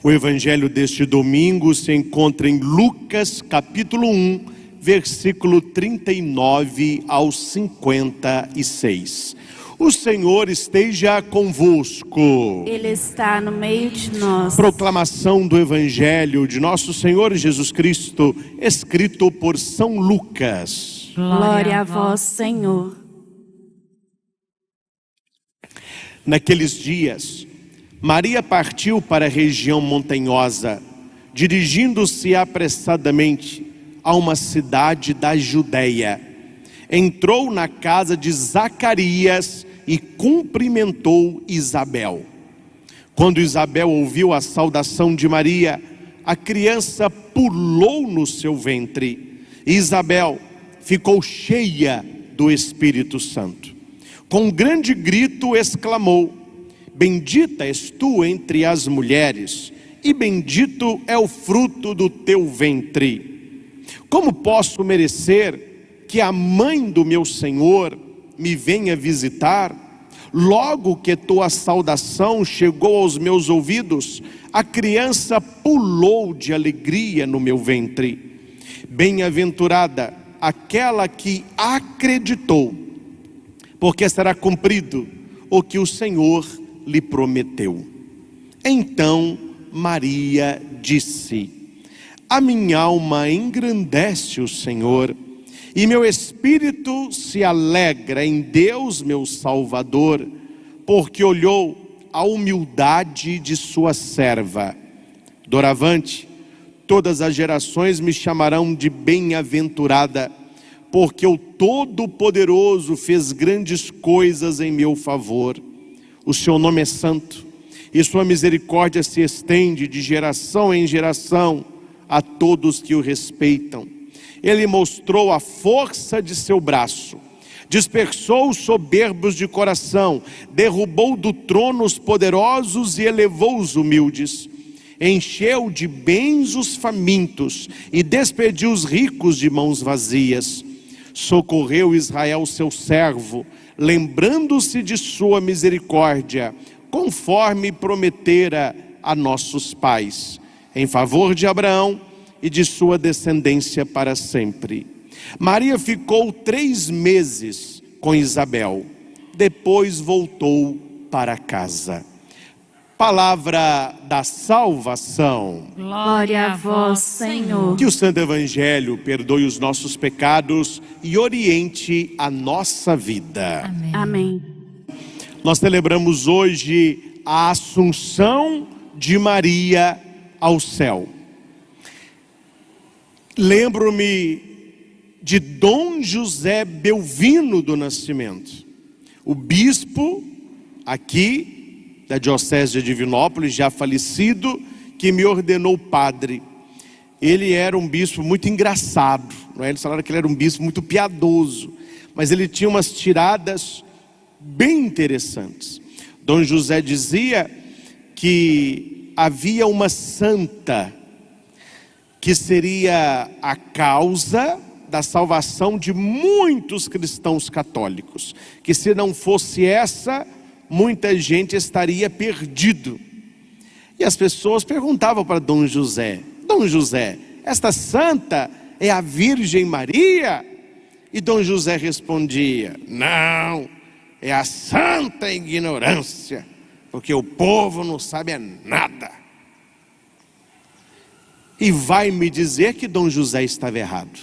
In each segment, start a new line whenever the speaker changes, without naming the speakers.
O evangelho deste domingo se encontra em Lucas capítulo 1, versículo 39 ao 56. O Senhor esteja convosco.
Ele está no meio de nós.
Proclamação do evangelho de nosso Senhor Jesus Cristo, escrito por São Lucas.
Glória a vós, Senhor.
Naqueles dias, Maria partiu para a região montanhosa, dirigindo-se apressadamente a uma cidade da Judeia. Entrou na casa de Zacarias e cumprimentou Isabel. Quando Isabel ouviu a saudação de Maria, a criança pulou no seu ventre. Isabel ficou cheia do Espírito Santo. Com um grande grito exclamou: bendita és tu entre as mulheres, e bendito é o fruto do teu ventre. Como posso merecer que a mãe do meu Senhor me venha visitar? Logo que tua saudação chegou aos meus ouvidos, a criança pulou de alegria no meu ventre. Bem-aventurada aquela que acreditou, porque será cumprido o que o Senhor lhe prometeu. Então Maria disse: a minha alma engrandece o Senhor, e meu espírito se alegra em Deus meu Salvador, porque olhou a humildade de sua serva. Doravante, todas as gerações me chamarão de bem-aventurada, porque o Todo-Poderoso fez grandes coisas em meu favor. O seu nome é santo, e sua misericórdia se estende de geração em geração a todos que o respeitam. Ele mostrou a força de seu braço, dispersou os soberbos de coração, derrubou do trono os poderosos e elevou os humildes. Encheu de bens os famintos e despediu os ricos de mãos vazias. Socorreu Israel seu servo, lembrando-se de sua misericórdia, conforme prometera a nossos pais, em favor de Abraão e de sua descendência para sempre. Maria ficou 3 meses com Isabel, depois voltou para casa. Palavra da salvação.
Glória a vós, Senhor.
Que o Santo Evangelho perdoe os nossos pecados e oriente a nossa vida.
Amém. Amém.
Nós celebramos hoje a Assunção de Maria ao céu. Lembro-me de Dom José Belvino do Nascimento, o bispo aqui da Diocese de Divinópolis, já falecido, que me ordenou padre. Ele era um bispo muito engraçado, não é? Eles falaram que ele era um bispo muito piedoso, mas ele tinha umas tiradas bem interessantes. Dom José dizia que havia uma santa que seria a causa da salvação de muitos cristãos católicos, que se não fosse essa, muita gente estaria perdido. E as pessoas perguntavam para Dom José: Dom José, esta santa é a Virgem Maria? E Dom José respondia: não, é a santa ignorância, porque o povo não sabe nada. E vai me dizer que Dom José estava errado.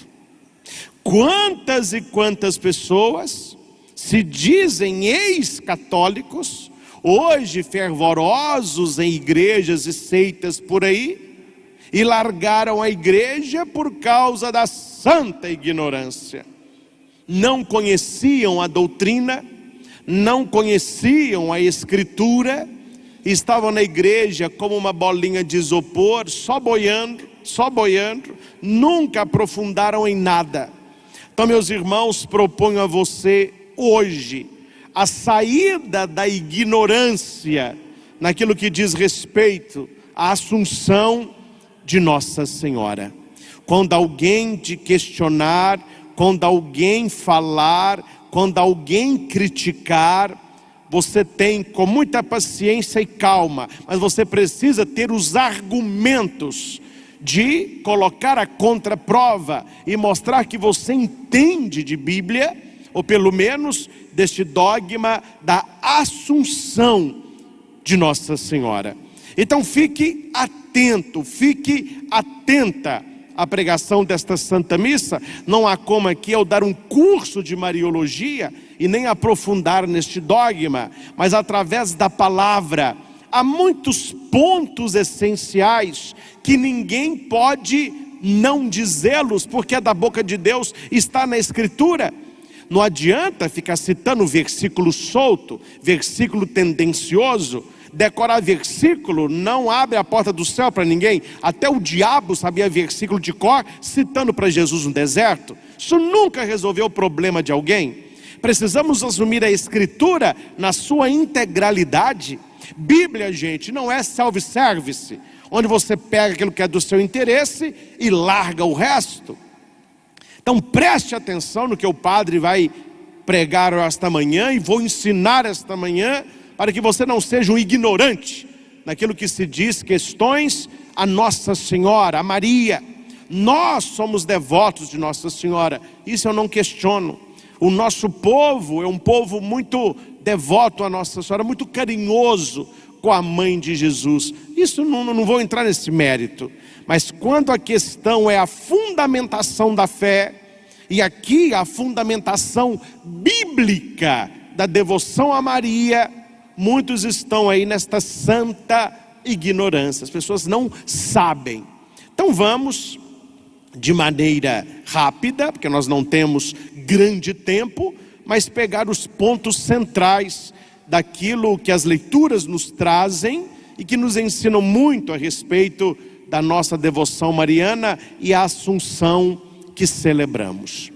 Quantas e quantas pessoas se dizem ex-católicos, hoje fervorosos em igrejas e seitas por aí, e largaram a igreja por causa da santa ignorância. Não conheciam a doutrina, não conheciam a escritura, estavam na igreja como uma bolinha de isopor, só boiando, nunca aprofundaram em nada. Então, meus irmãos, proponho a você hoje a saída da ignorância naquilo que diz respeito à Assunção de Nossa Senhora. Quando alguém te questionar, quando alguém falar, quando alguém criticar, você tem com muita paciência e calma, mas você precisa ter os argumentos de colocar a contraprova e mostrar que você entende de Bíblia, ou pelo menos deste dogma da Assunção de Nossa Senhora. Então fique atento, fique atenta à pregação desta Santa Missa. Não há como aqui eu dar um curso de Mariologia e nem aprofundar neste dogma, mas através da palavra, há muitos pontos essenciais que ninguém pode não dizê-los, porque é da boca de Deus, está na Escritura. Não adianta ficar citando versículo solto, versículo tendencioso. Decorar versículo não abre a porta do céu para ninguém. Até o diabo sabia versículo de cor, citando para Jesus no deserto. Isso nunca resolveu o problema de alguém. Precisamos assumir a Escritura na sua integralidade. Bíblia, gente, não é self-service, onde você pega aquilo que é do seu interesse e larga o resto. Então preste atenção no que o padre vai pregar esta manhã e vou ensinar esta manhã, para que você não seja um ignorante naquilo que se diz questões a Nossa Senhora, a Maria. Nós somos devotos de Nossa Senhora, isso eu não questiono. O nosso povo é um povo muito devoto a Nossa Senhora, muito carinhoso com a mãe de Jesus. Isso não vou entrar nesse mérito. Mas quando a questão é a fundamentação da fé, e aqui a fundamentação bíblica da devoção a Maria, muitos estão aí nesta santa ignorância. As pessoas não sabem. Então vamos de maneira rápida, porque nós não temos grande tempo, mas pegar os pontos centrais daquilo que as leituras nos trazem e que nos ensinam muito a respeito da nossa devoção mariana e a Assunção que celebramos.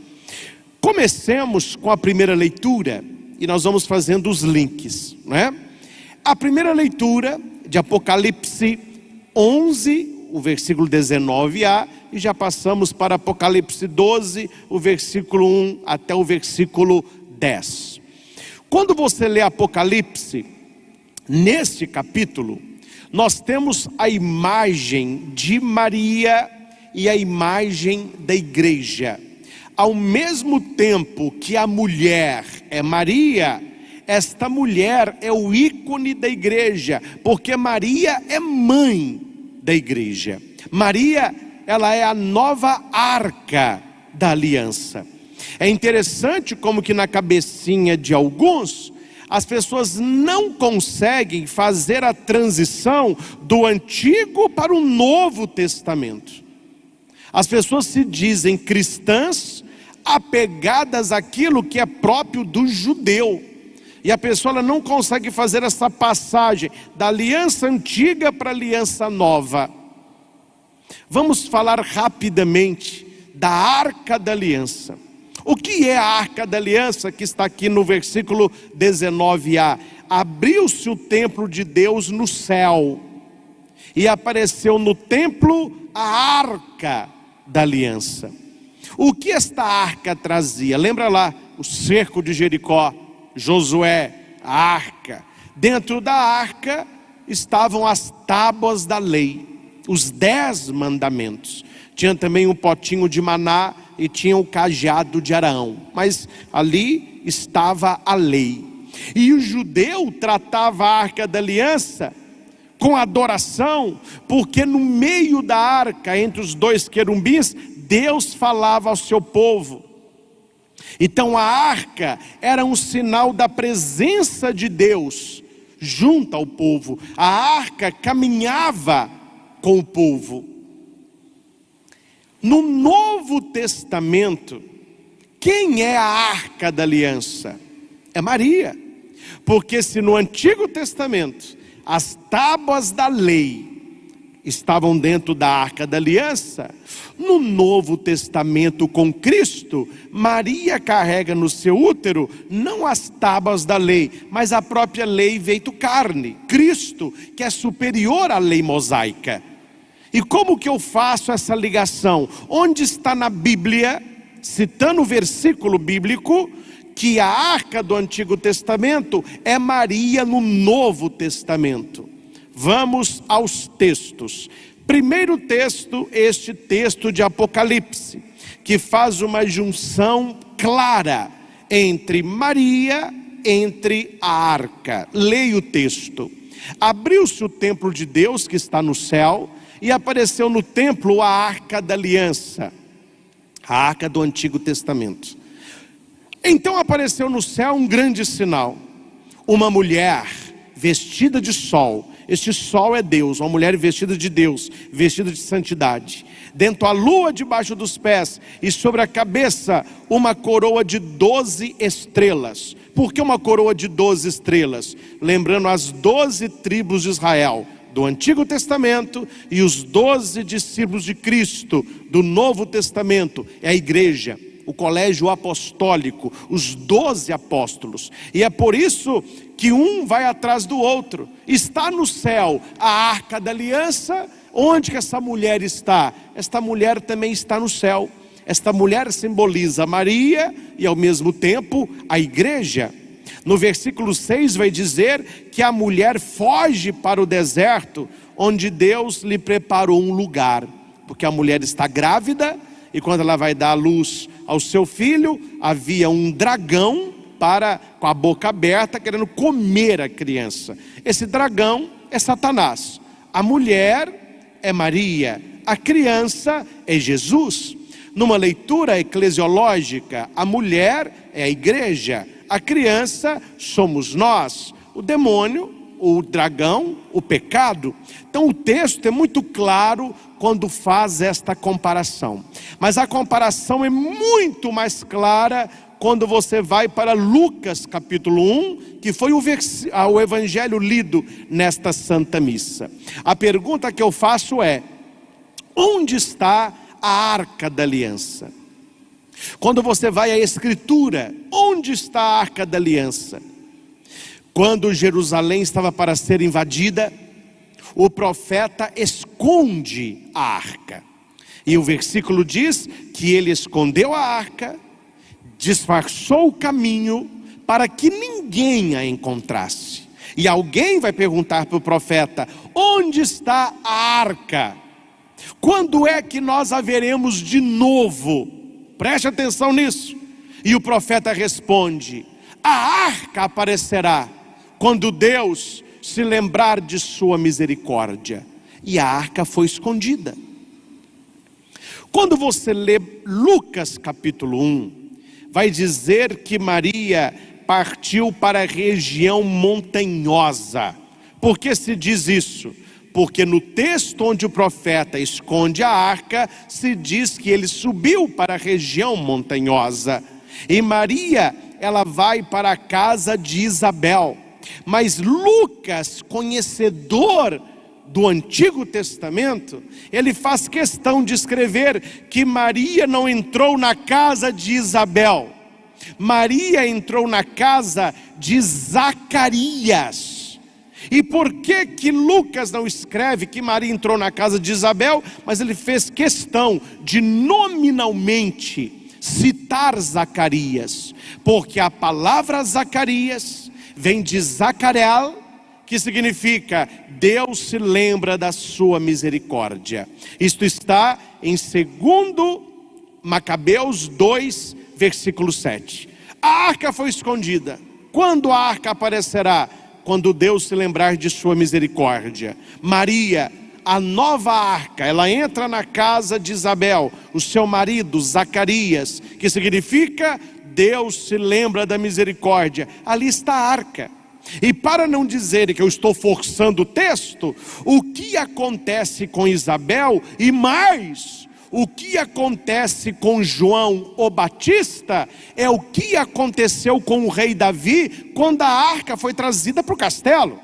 Comecemos com a primeira leitura e nós vamos fazendo os links, não é? A primeira leitura de Apocalipse 11, o versículo 19a, e já passamos para Apocalipse 12, o versículo 1 até o versículo 10. Quando você lê Apocalipse, neste capítulo, nós temos a imagem de Maria e a imagem da igreja. Ao mesmo tempo que a mulher é Maria, esta mulher é o ícone da igreja, porque Maria é mãe da igreja. Maria, ela é a nova arca da aliança. É interessante como que na cabecinha de alguns, as pessoas não conseguem fazer a transição do Antigo para o Novo Testamento. As pessoas se dizem cristãs, apegadas àquilo que é próprio do judeu. E a pessoa ela não consegue fazer essa passagem da aliança antiga para a aliança nova. Vamos falar rapidamente da Arca da Aliança. O que é a Arca da Aliança que está aqui no versículo 19a? Abriu-se o templo de Deus no céu e apareceu no templo a Arca da Aliança. O que esta arca trazia? Lembra lá o cerco de Jericó, Josué, a arca. Dentro da arca estavam as tábuas da lei, os 10 mandamentos. Tinha também um potinho de maná e tinha o cajado de Arão. Mas ali estava a lei. E o judeu tratava a Arca da Aliança com adoração, porque no meio da arca, entre os 2 querubins, Deus falava ao seu povo. Então a arca era um sinal da presença de Deus junto ao povo. A arca caminhava com o povo. No Novo Testamento, quem é a Arca da Aliança? É Maria. Porque se no Antigo Testamento as tábuas da lei estavam dentro da Arca da Aliança, no Novo Testamento com Cristo, Maria carrega no seu útero não as tábuas da lei, mas a própria lei feito carne, Cristo, que é superior à lei mosaica. E como que eu faço essa ligação? Onde está na Bíblia, citando o versículo bíblico, que a arca do Antigo Testamento é Maria no Novo Testamento. Vamos aos textos. Primeiro texto, este texto de Apocalipse, que faz uma junção clara entre Maria, entre a arca. Leia o texto. Abriu-se o templo de Deus que está no céu, e apareceu no templo a arca da aliança, a arca do Antigo Testamento. Então apareceu no céu um grande sinal, uma mulher vestida de sol. Este sol é Deus, uma mulher vestida de Deus, vestida de santidade. Dentro a lua debaixo dos pés, e sobre a cabeça uma coroa de 12 estrelas. Por que uma coroa de 12 estrelas? Lembrando as 12 tribos de Israel, do Antigo Testamento, e os 12 discípulos de Cristo, do Novo Testamento, é a igreja, o colégio apostólico, os 12 apóstolos. E é por isso que um vai atrás do outro. Está no céu a arca da aliança. Onde que essa mulher está? Esta mulher também está no céu. Esta mulher simboliza Maria e ao mesmo tempo a igreja. No versículo 6 vai dizer que a mulher foge para o deserto, onde Deus lhe preparou um lugar. Porque a mulher está grávida, e quando ela vai dar à luz ao seu filho, havia um dragão com a boca aberta, querendo comer a criança. Esse dragão é Satanás. A mulher é Maria. A criança é Jesus. Numa leitura eclesiológica, a mulher é a igreja. A criança somos nós. O demônio, o dragão, o pecado. Então o texto é muito claro quando faz esta comparação. Mas a comparação é muito mais clara quando você vai para Lucas capítulo 1, que foi o evangelho lido nesta Santa Missa. A pergunta que eu faço é: onde está a arca da aliança? Quando você vai à Escritura, onde está a arca da aliança? Quando Jerusalém estava para ser invadida, o profeta esconde a arca. E o versículo diz que ele escondeu a arca, disfarçou o caminho para que ninguém a encontrasse. E alguém vai perguntar para o profeta: onde está a arca? Quando é que nós a veremos de novo? Preste atenção nisso. E o profeta responde: a arca aparecerá quando Deus se lembrar de sua misericórdia. E a arca foi escondida. Quando você lê Lucas capítulo 1, vai dizer que Maria partiu para a região montanhosa. Por que se diz isso? Porque no texto onde o profeta esconde a arca, se diz que ele subiu para a região montanhosa. E Maria, ela vai para a casa de Isabel. Mas Lucas, conhecedor do Antigo Testamento, ele faz questão de escrever que Maria não entrou na casa de Isabel. Maria entrou na casa de Zacarias. E por que Lucas não escreve que Maria entrou na casa de Isabel, mas ele fez questão de nominalmente citar Zacarias? Porque a palavra Zacarias vem de Zacariel, que significa Deus se lembra da sua misericórdia. Isto está em 2 Macabeus 2, versículo 7. A arca foi escondida. Quando a arca aparecerá? Quando Deus se lembrar de sua misericórdia. Maria, a nova arca, ela entra na casa de Isabel, o seu marido Zacarias, que significa Deus se lembra da misericórdia. Ali está a arca. E para não dizer que eu estou forçando o texto, o que acontece com Isabel e mais, o que acontece com João o Batista é o que aconteceu com o rei Davi quando a arca foi trazida para o castelo.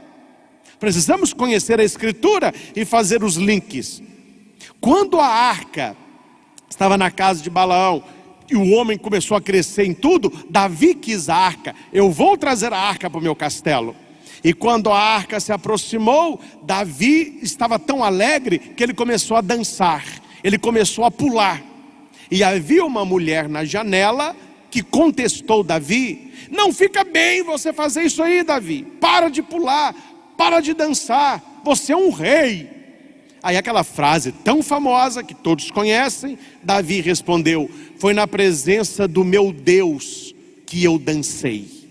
Precisamos conhecer a Escritura e fazer os links. Quando a arca estava na casa de Balaão e o homem começou a crescer em tudo, Davi quis a arca. Eu vou trazer a arca para o meu castelo. E quando a arca se aproximou, Davi estava tão alegre que ele começou a dançar. Ele começou a pular. E havia uma mulher na janela que contestou Davi: não fica bem você fazer isso aí, Davi, para de pular, para de dançar, você é um rei. Aí aquela frase tão famosa que todos conhecem, Davi respondeu: foi na presença do meu Deus que eu dancei.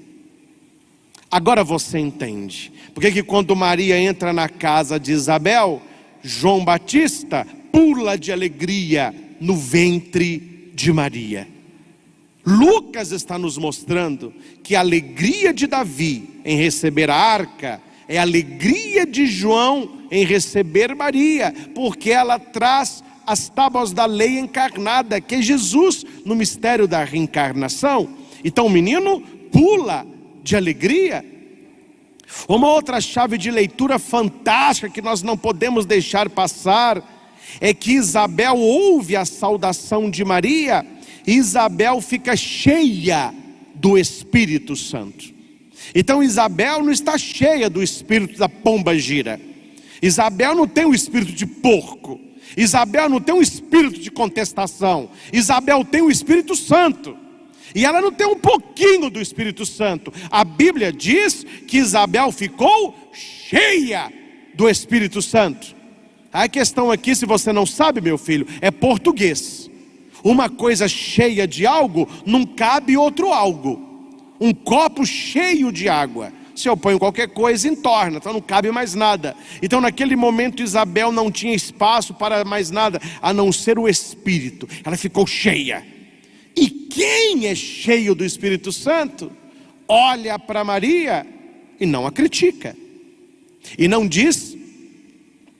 Agora você entende porque que quando Maria entra na casa de Isabel, João Batista pula de alegria no ventre de Maria. Lucas está nos mostrando que a alegria de Davi em receber a arca é a alegria de João em receber Maria, porque ela traz as tábuas da lei encarnada, que é Jesus no mistério da reencarnação. Então o menino pula de alegria. Uma outra chave de leitura fantástica que nós não podemos deixar passar é que Isabel ouve a saudação de Maria e Isabel fica cheia do Espírito Santo. Então Isabel não está cheia do espírito da pomba gira. Isabel não tem o espírito de porco. Isabel não tem um espírito de contestação. Isabel tem o Espírito Santo. E ela não tem um pouquinho do Espírito Santo. A Bíblia diz que Isabel ficou cheia do Espírito Santo. A questão aqui, se você não sabe, meu filho, é português. Uma coisa cheia de algo, não cabe outro algo. Um copo cheio de água, se eu ponho qualquer coisa, entorna, então não cabe mais nada. Então naquele momento Isabel não tinha espaço para mais nada, a não ser o Espírito. Ela ficou cheia. E quem é cheio do Espírito Santo, olha para Maria e não a critica. E não diz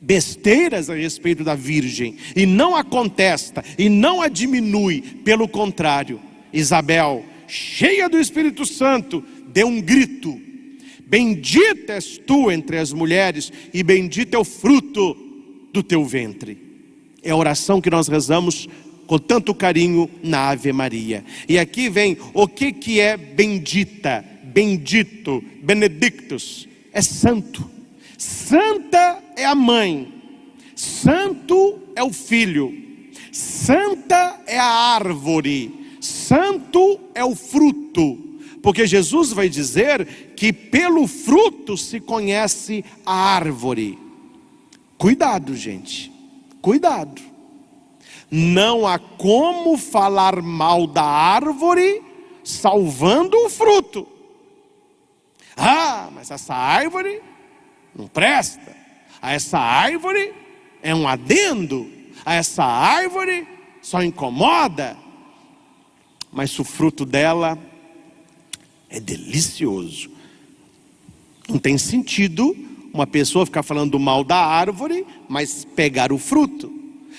besteiras a respeito da Virgem. E não a contesta, e não a diminui. Pelo contrário, Isabel, cheia do Espírito Santo, deu um grito: bendita és tu entre as mulheres, e bendito é o fruto do teu ventre. É a oração que nós rezamos com tanto carinho na Ave Maria. E aqui vem o que é bendita, bendito, benedictus. É santo. Santa é a mãe, santo é o filho, santa é a árvore, santo é o fruto. Porque Jesus vai dizer que pelo fruto se conhece a árvore. Cuidado, gente, cuidado. Não há como falar mal da árvore salvando o fruto. Ah, mas essa árvore não presta. Essa árvore é um adendo. Essa árvore só incomoda. Mas o fruto dela é delicioso. Não tem sentido uma pessoa ficar falando mal da árvore, mas pegar o fruto.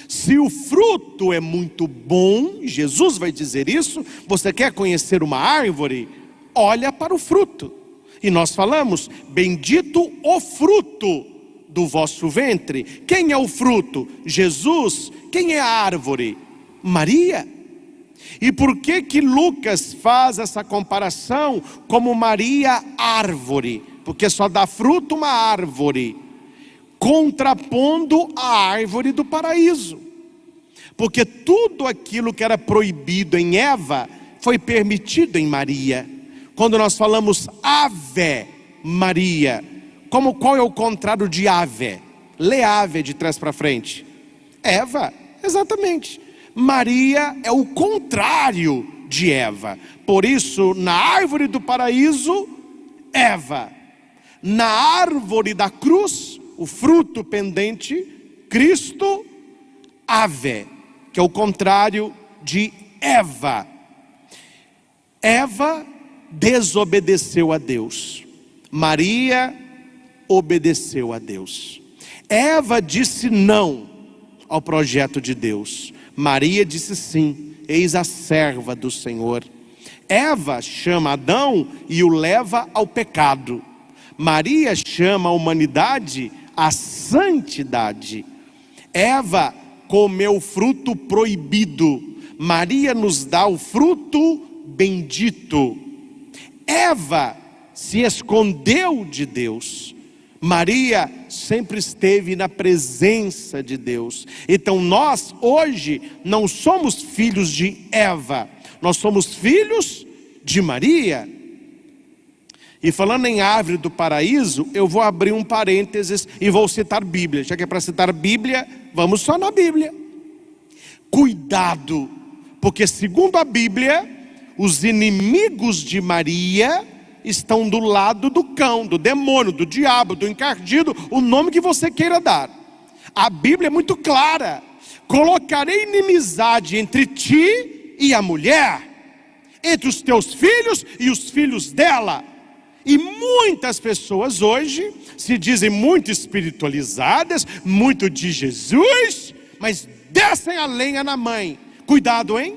Se o fruto é muito bom, Jesus vai dizer isso. Você quer conhecer uma árvore? Olha para o fruto. E nós falamos: bendito o fruto do vosso ventre. Quem é o fruto? Jesus. Quem é a árvore? Maria. E por que Lucas faz essa comparação como Maria árvore? Porque só dá fruto uma árvore, contrapondo a árvore do paraíso. Porque tudo aquilo que era proibido em Eva foi permitido em Maria. Quando nós falamos Ave Maria, qual é o contrário de ave? Lê ave de trás para frente. Eva, exatamente. Maria é o contrário de Eva. Por isso, na árvore do paraíso, Eva. Na árvore da cruz, o fruto pendente, Cristo, ave, que é o contrário de Eva. Eva desobedeceu a Deus. Maria obedeceu a Deus. Eva disse não ao projeto de Deus. Maria disse sim. Eis a serva do Senhor. Eva chama Adão e o leva ao pecado. Maria chama a humanidade à santidade. Eva comeu o fruto proibido. Maria nos dá o fruto bendito. Eva se escondeu de Deus. Maria sempre esteve na presença de Deus. Então nós hoje não somos filhos de Eva. Nós somos filhos de Maria. E falando em árvore do paraíso, eu vou abrir um parênteses e vou citar Bíblia. Já que é para citar Bíblia, vamos só na Bíblia. Cuidado, porque segundo a Bíblia, os inimigos de Maria estão do lado do cão, do demônio, do diabo, do encardido, o nome que você queira dar. A Bíblia é muito clara: colocarei inimizade entre ti e a mulher, entre os teus filhos e os filhos dela. E muitas pessoas hoje se dizem muito espiritualizadas, muito de Jesus, mas descem a lenha na mãe. Cuidado, hein?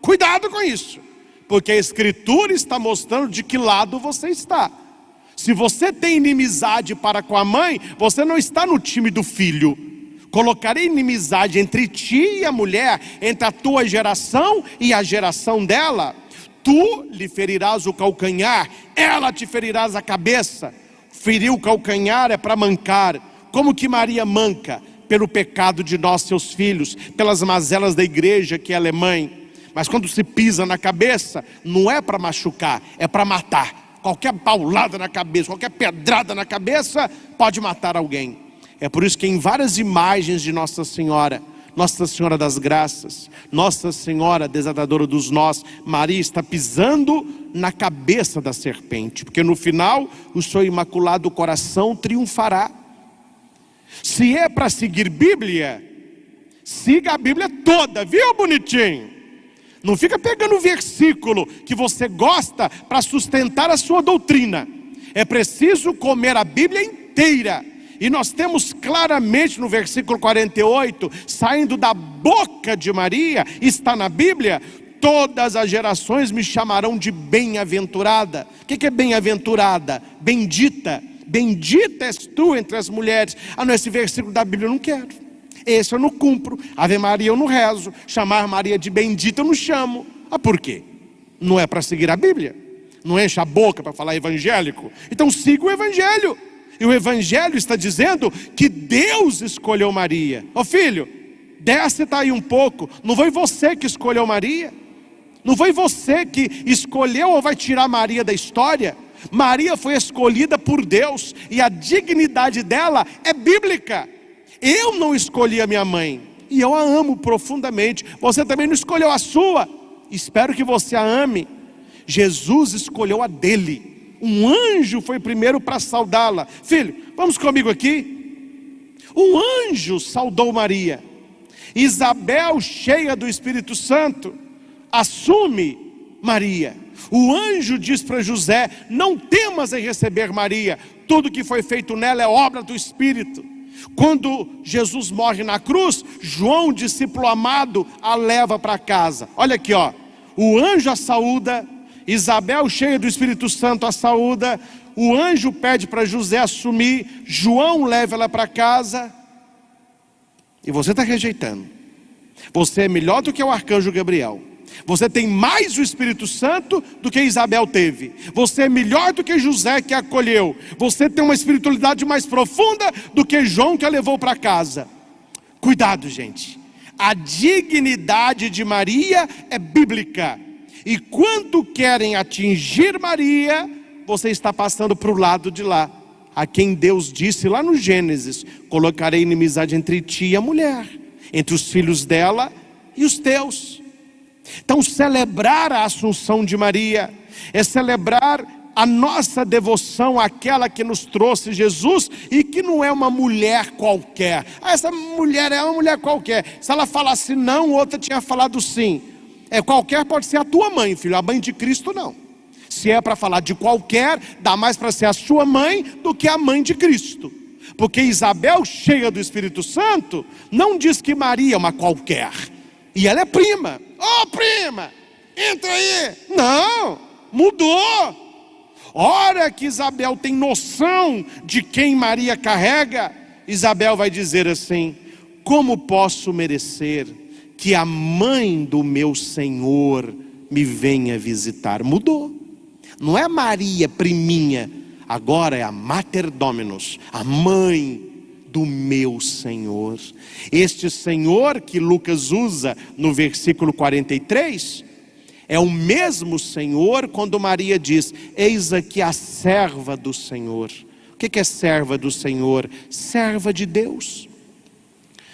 Cuidado com isso, porque a Escritura está mostrando de que lado você está. Se você tem inimizade para com a mãe, você não está no time do filho. Colocarei inimizade entre ti e a mulher, entre a tua geração e a geração dela. Tu lhe ferirás o calcanhar, ela te ferirás a cabeça. Ferir o calcanhar é para mancar. Como que Maria manca? Pelo pecado de nós, seus filhos, pelas mazelas da igreja que ela é mãe. Mas quando se pisa na cabeça, não é para machucar, é para matar. Qualquer paulada na cabeça, qualquer pedrada na cabeça pode matar alguém. É por isso que em várias imagens de Nossa Senhora das Graças, Nossa Senhora desatadora dos nós, Maria está pisando na cabeça da serpente, porque no final o seu imaculado coração triunfará. Se é para seguir Bíblia, siga a Bíblia toda, viu, bonitinho? Não fica pegando o versículo que você gosta para sustentar a sua doutrina. É preciso comer a Bíblia inteira. E nós temos claramente no versículo 48, saindo da boca de Maria, está na Bíblia: todas as gerações me chamarão de bem-aventurada. O que é bem-aventurada? Bendita. Bendita és tu entre as mulheres. Ah, não, esse versículo da Bíblia eu não quero. Esse eu não cumpro. Ave Maria eu não rezo. Chamar Maria de bendita eu não chamo. Ah, por quê? Não é para seguir a Bíblia? Não enche a boca para falar evangélico? Então siga o Evangelho. E o Evangelho está dizendo que Deus escolheu Maria. Ô filho, desce daí um pouco. Não foi você que escolheu Maria. Não foi você que escolheu ou vai tirar Maria da história. Maria foi escolhida por Deus. E a dignidade dela é bíblica. Eu não escolhi a minha mãe. E eu a amo profundamente. Você também não escolheu a sua. Espero que você a ame. Jesus escolheu a dele. Um anjo foi primeiro para saudá-la. Filho, vamos comigo aqui. Um anjo saudou Maria. Isabel, cheia do Espírito Santo, assume Maria. O anjo diz para José: não temas em receber Maria, tudo que foi feito nela é obra do Espírito. Quando Jesus morre na cruz, João, discípulo amado, a leva para casa. Olha aqui, ó. O anjo a saúda. Isabel, cheia do Espírito Santo, a saúda. O anjo pede para José assumir. João leva ela para casa. E você está rejeitando. Você é melhor do que o arcanjo Gabriel. Você tem mais o Espírito Santo do que Isabel teve. Você é melhor do que José, que a acolheu. Você tem uma espiritualidade mais profunda do que João, que a levou para casa. Cuidado, gente. A dignidade de Maria é bíblica. E quando querem atingir Maria, você está passando para o lado de lá. A quem Deus disse lá no Gênesis: colocarei inimizade entre ti e a mulher, entre os filhos dela e os teus. Então celebrar a Assunção de Maria é celebrar a nossa devoção àquela que nos trouxe Jesus, e que não é uma mulher qualquer. Ah, essa mulher é uma mulher qualquer. Se ela falasse não, outra tinha falado sim. Qualquer pode ser a tua mãe, filho. A mãe de Cristo não. Se é para falar de qualquer, dá mais para ser a sua mãe do que a mãe de Cristo. Porque Isabel, cheia do Espírito Santo, não diz que Maria é uma qualquer. E ela é prima. Ô, prima, entra aí. Não, mudou. Hora que Isabel tem noção de quem Maria carrega, Isabel vai dizer assim: como posso merecer que a mãe do meu Senhor me venha visitar? Mudou. Não é Maria priminha, agora é a Mater Dominus, a mãe do meu Senhor. Este Senhor que Lucas usa no versículo 43 É o mesmo Senhor quando Maria diz: eis aqui a serva do Senhor. O que é serva do Senhor? Serva de Deus.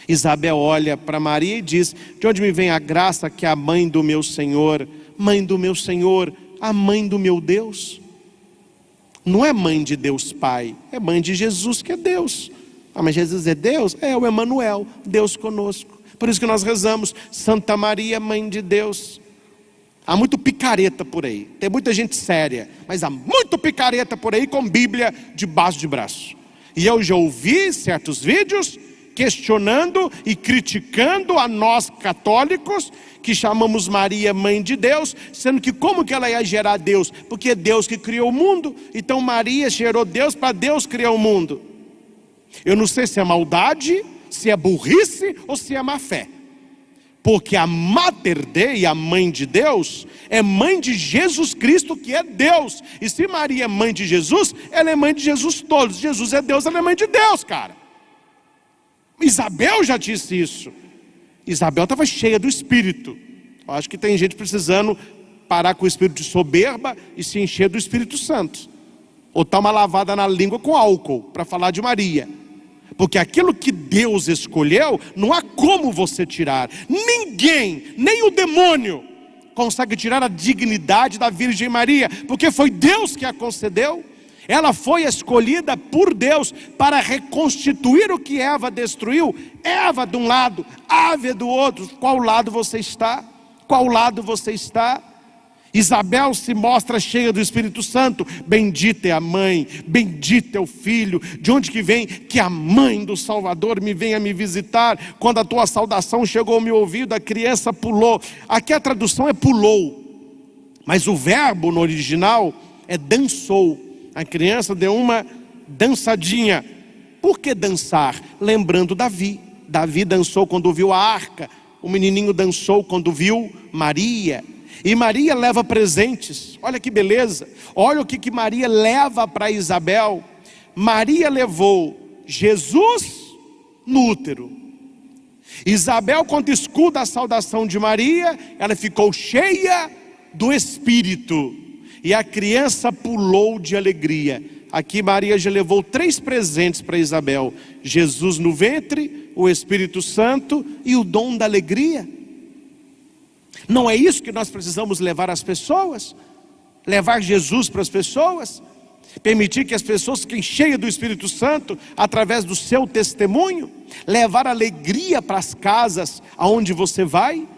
Isabel olha para Maria e diz: de onde me vem a graça que a mãe do meu Senhor, mãe do meu Senhor, a mãe do meu Deus? Não é mãe de Deus Pai, é mãe de Jesus, que é Deus. Ah, mas Jesus é Deus? É o Emanuel, Deus conosco. Por isso que nós rezamos: Santa Maria, mãe de Deus. Há muito picareta por aí, tem muita gente séria, mas há muito picareta por aí com Bíblia debaixo de braço. E eu já ouvi certos vídeos questionando e criticando a nós católicos, que chamamos Maria mãe de Deus, sendo que como que ela ia gerar Deus? Porque é Deus que criou o mundo, então Maria gerou Deus para Deus criar o mundo. Eu não sei se é maldade, se é burrice ou se é má fé. Porque a Mater Dei, a mãe de Deus, é mãe de Jesus Cristo, que é Deus. E se Maria é mãe de Jesus, ela é mãe de Jesus todos. Jesus é Deus, ela é mãe de Deus, cara. Isabel já disse isso. Isabel estava cheia do Espírito. Eu acho que tem gente precisando parar com o espírito de soberba e se encher do Espírito Santo. Ou dar uma lavada na língua com álcool para falar de Maria. Porque aquilo que Deus escolheu, não há como você tirar. Ninguém, nem o demônio, consegue tirar a dignidade da Virgem Maria, porque foi Deus que a concedeu. Ela foi escolhida por Deus para reconstituir o que Eva destruiu. Eva de um lado, Ave do outro. Qual lado você está? Qual lado você está? Isabel se mostra cheia do Espírito Santo. Bendita é a mãe, bendito é o filho. De onde que vem? Que a mãe do Salvador me venha me visitar. Quando a tua saudação chegou ao meu ouvido, a criança pulou. Aqui a tradução é pulou, mas o verbo no original é dançou. A criança deu uma dançadinha. Por que dançar? Lembrando Davi. Davi dançou quando viu a arca. O menininho dançou quando viu Maria. E Maria leva presentes. Olha que beleza. Olha o que Maria leva para Isabel. Maria levou Jesus no útero. Isabel, quando escuta a saudação de Maria, ela ficou cheia do Espírito. E a criança pulou de alegria. Aqui Maria já levou 3 presentes para Isabel: Jesus no ventre, o Espírito Santo e o dom da alegria. Não é isso que nós precisamos levar às pessoas? Levar Jesus para as pessoas? Permitir que as pessoas fiquem cheias do Espírito Santo através do seu testemunho? Levar alegria para as casas aonde você vai?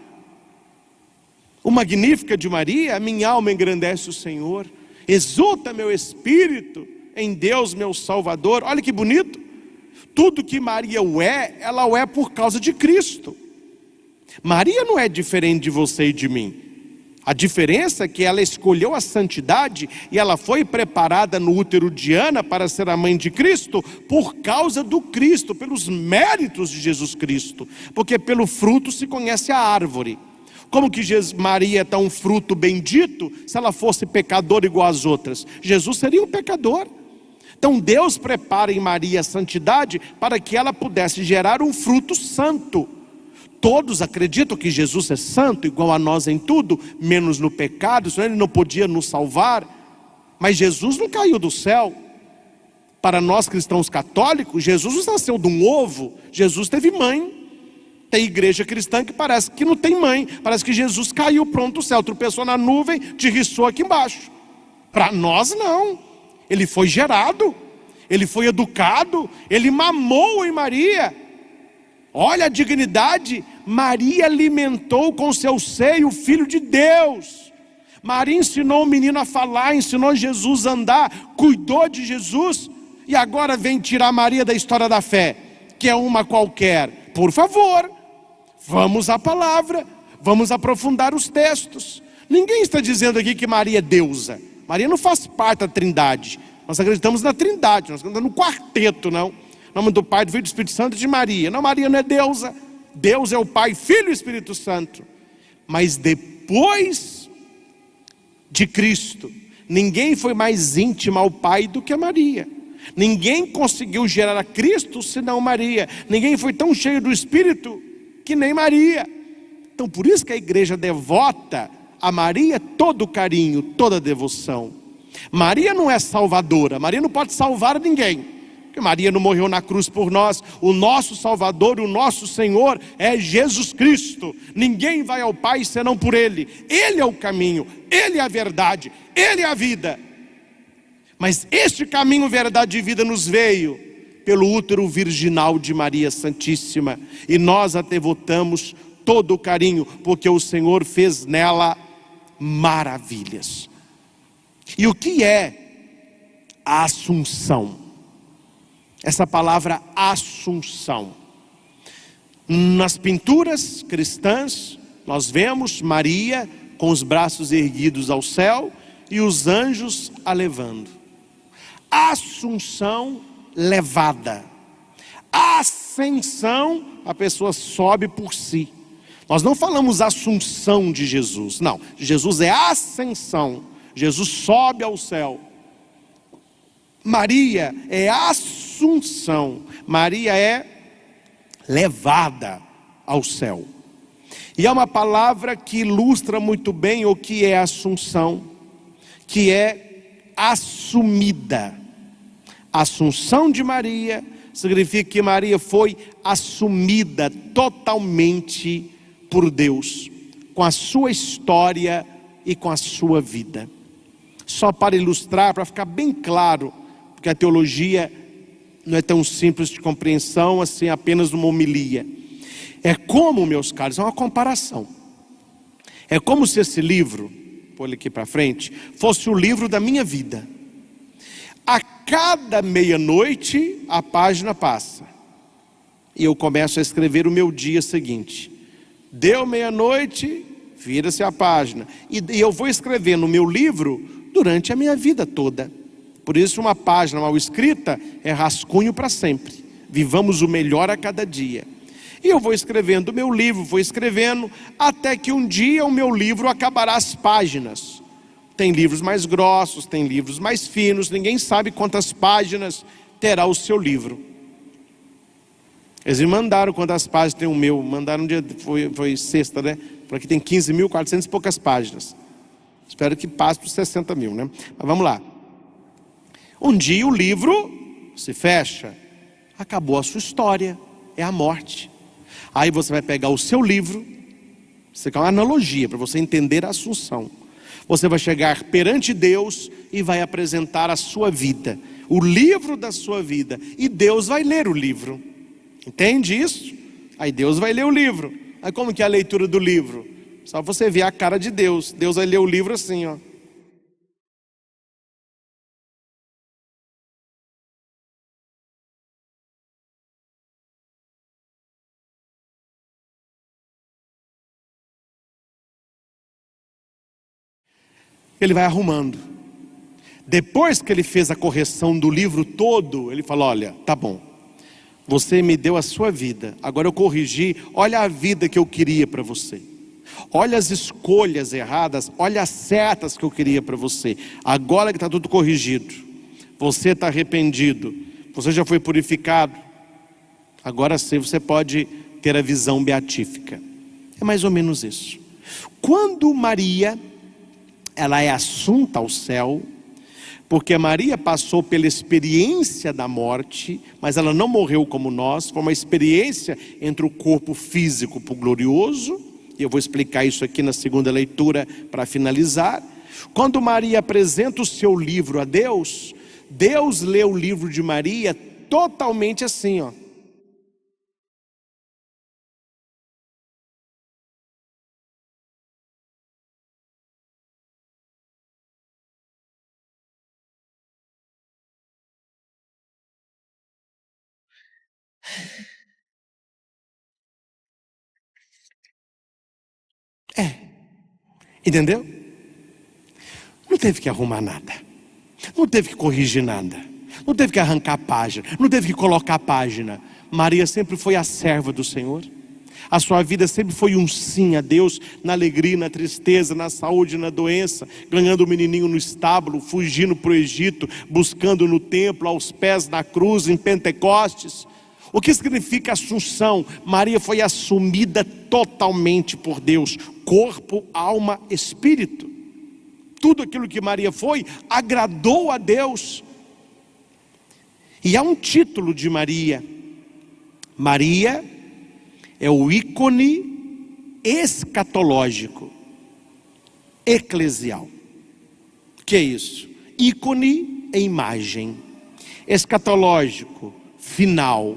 O Magnífica de Maria: minha alma engrandece o Senhor, exulta meu espírito em Deus meu Salvador. Olha que bonito. Tudo que Maria é, ela o é por causa de Cristo. Maria não é diferente de você e de mim. A diferença é que ela escolheu a santidade e ela foi preparada no útero de Ana para ser a mãe de Cristo por causa do Cristo, pelos méritos de Jesus Cristo. Porque pelo fruto se conhece a árvore. Como que Maria está um fruto bendito se ela fosse pecadora igual às outras? Jesus seria um pecador. Então Deus prepara em Maria a santidade para que ela pudesse gerar um fruto santo. Todos acreditam que Jesus é santo, igual a nós em tudo, menos no pecado, senão ele não podia nos salvar. Mas Jesus não caiu do céu. Para nós cristãos católicos, Jesus não nasceu de um ovo. Jesus teve mãe. Tem igreja cristã que parece que não tem mãe. Parece que Jesus caiu pronto do céu, tropeçou na nuvem, derriçou aqui embaixo. Para nós não. Ele foi gerado, ele foi educado, ele mamou em Maria. Olha a dignidade. Maria alimentou com seu seio o Filho de Deus. Maria ensinou o menino a falar, ensinou Jesus a andar, cuidou de Jesus. E agora vem tirar Maria da história da fé, que é uma qualquer. Por favor, vamos à palavra, vamos aprofundar os textos. Ninguém está dizendo aqui que Maria é deusa. Maria não faz parte da trindade. Nós acreditamos na trindade, nós acreditamos no quarteto, não. Em nome do Pai, do Filho e do Espírito Santo e de Maria. Não, Maria não é deusa. Deus é o Pai, Filho e Espírito Santo. Mas depois de Cristo, ninguém foi mais íntimo ao Pai do que a Maria. Ninguém conseguiu gerar a Cristo senão Maria. Ninguém foi tão cheio do Espírito que nem Maria. Então por isso que a igreja devota a Maria todo o carinho, toda a devoção. Maria não é salvadora, Maria não pode salvar ninguém, porque Maria não morreu na cruz por nós. O nosso Salvador, o nosso Senhor é Jesus Cristo. Ninguém vai ao Pai senão por Ele. Ele é o caminho, Ele é a verdade, Ele é a vida. Mas este caminho, verdade e vida nos veio pelo útero virginal de Maria Santíssima, e nós a devotamos todo o carinho, porque o Senhor fez nela maravilhas. E o que é a Assunção? Essa palavra Assunção, nas pinturas cristãs nós vemos Maria com os braços erguidos ao céu e os anjos a levando. Assunção, levada. Ascensão, a pessoa sobe por si. Nós não falamos assunção de Jesus, não. Jesus é ascensão, Jesus sobe ao céu. Maria é assunção, Maria é levada ao céu. E é uma palavra que ilustra muito bem o que é assunção, que é assumida. A assunção de Maria significa que Maria foi assumida totalmente por Deus, com a sua história e com a sua vida. Só para ilustrar, para ficar bem claro, porque a teologia não é tão simples de compreensão assim, apenas uma homilia. É como, meus caros, é uma comparação. É como se esse livro, vou ler aqui para frente, fosse o livro da minha vida. A cada meia-noite a página passa e eu começo a escrever o meu dia seguinte. Deu meia-noite, vira-se a página, e eu vou escrever no meu livro durante a minha vida toda. Por isso uma página mal escrita é rascunho para sempre. Vivamos o melhor a cada dia. E eu vou escrevendo o meu livro, vou escrevendo, até que um dia o meu livro acabará as páginas. Tem livros mais grossos, tem livros mais finos, ninguém sabe quantas páginas terá o seu livro. Eles me mandaram quantas páginas tem o meu, mandaram um dia, foi sexta, né? Por aqui tem 15.400 e poucas páginas. Espero que passe para 60 mil, né? Mas vamos lá. Um dia o livro se fecha, acabou a sua história, é a morte. Aí você vai pegar o seu livro, isso aqui é uma analogia para você entender a Assunção. Você vai chegar perante Deus e vai apresentar a sua vida, o livro da sua vida, e Deus vai ler o livro. Entende isso? Aí Deus vai ler o livro. Aí como que é a leitura do livro? Só você ver a cara de Deus. Deus vai ler o livro assim, ó. Ele vai arrumando. Depois que ele fez a correção do livro todo, ele falou: olha, tá bom, você me deu a sua vida, agora eu corrigi, olha a vida que eu queria para você. Olha as escolhas erradas, olha as setas que eu queria para você. Agora que está tudo corrigido, você está arrependido, você já foi purificado, agora sim você pode ter a visão beatífica. É mais ou menos isso. Quando Maria, ela é assunta ao céu, porque Maria passou pela experiência da morte, mas ela não morreu como nós. Foi uma experiência entre o corpo físico para o glorioso, e eu vou explicar isso aqui na segunda leitura para finalizar. Quando Maria apresenta o seu livro a Deus, Deus lê o livro de Maria totalmente assim, ó. Entendeu? Não teve que arrumar nada, não teve que corrigir nada, não teve que arrancar a página, não teve que colocar a página. Maria sempre foi a serva do Senhor. A sua vida sempre foi um sim a Deus, na alegria, na tristeza, na saúde, na doença, ganhando o menininho no estábulo, fugindo para o Egito, buscando no templo, aos pés da cruz, em Pentecostes. O que significa Assunção? Maria foi assumida totalmente por Deus, corpo, alma, espírito. Tudo aquilo que Maria foi, agradou a Deus. E há um título de Maria. Maria é o ícone escatológico, eclesial. O que é isso? Ícone é imagem. Escatológico, final.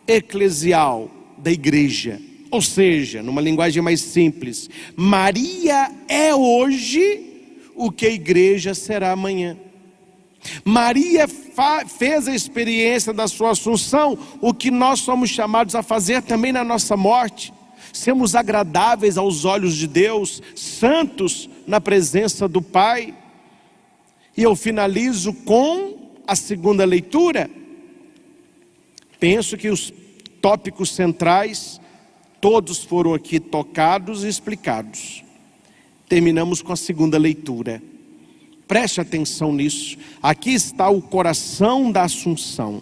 Eclesial, da igreja. Ou seja, numa linguagem mais simples, Maria é hoje o que a igreja será amanhã. Maria fez a experiência da sua assunção, o que nós somos chamados a fazer também na nossa morte. Sermos agradáveis aos olhos de Deus, santos na presença do Pai. E eu finalizo com a segunda leitura. Penso que os tópicos centrais, todos foram aqui tocados e explicados. Terminamos com a segunda leitura. Preste atenção nisso. Aqui está o coração da Assunção.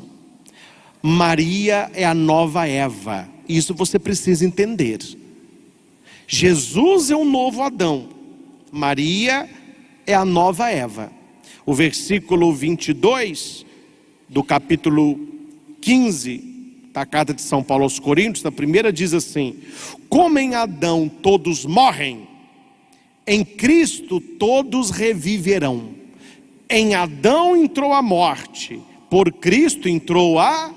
Maria é a nova Eva. Isso você precisa entender. Jesus é o novo Adão. Maria é a nova Eva. O versículo 22 do capítulo 15 da carta de São Paulo aos Coríntios, da primeira, diz assim: como em Adão todos morrem, em Cristo todos reviverão. Em Adão entrou a morte, por Cristo entrou a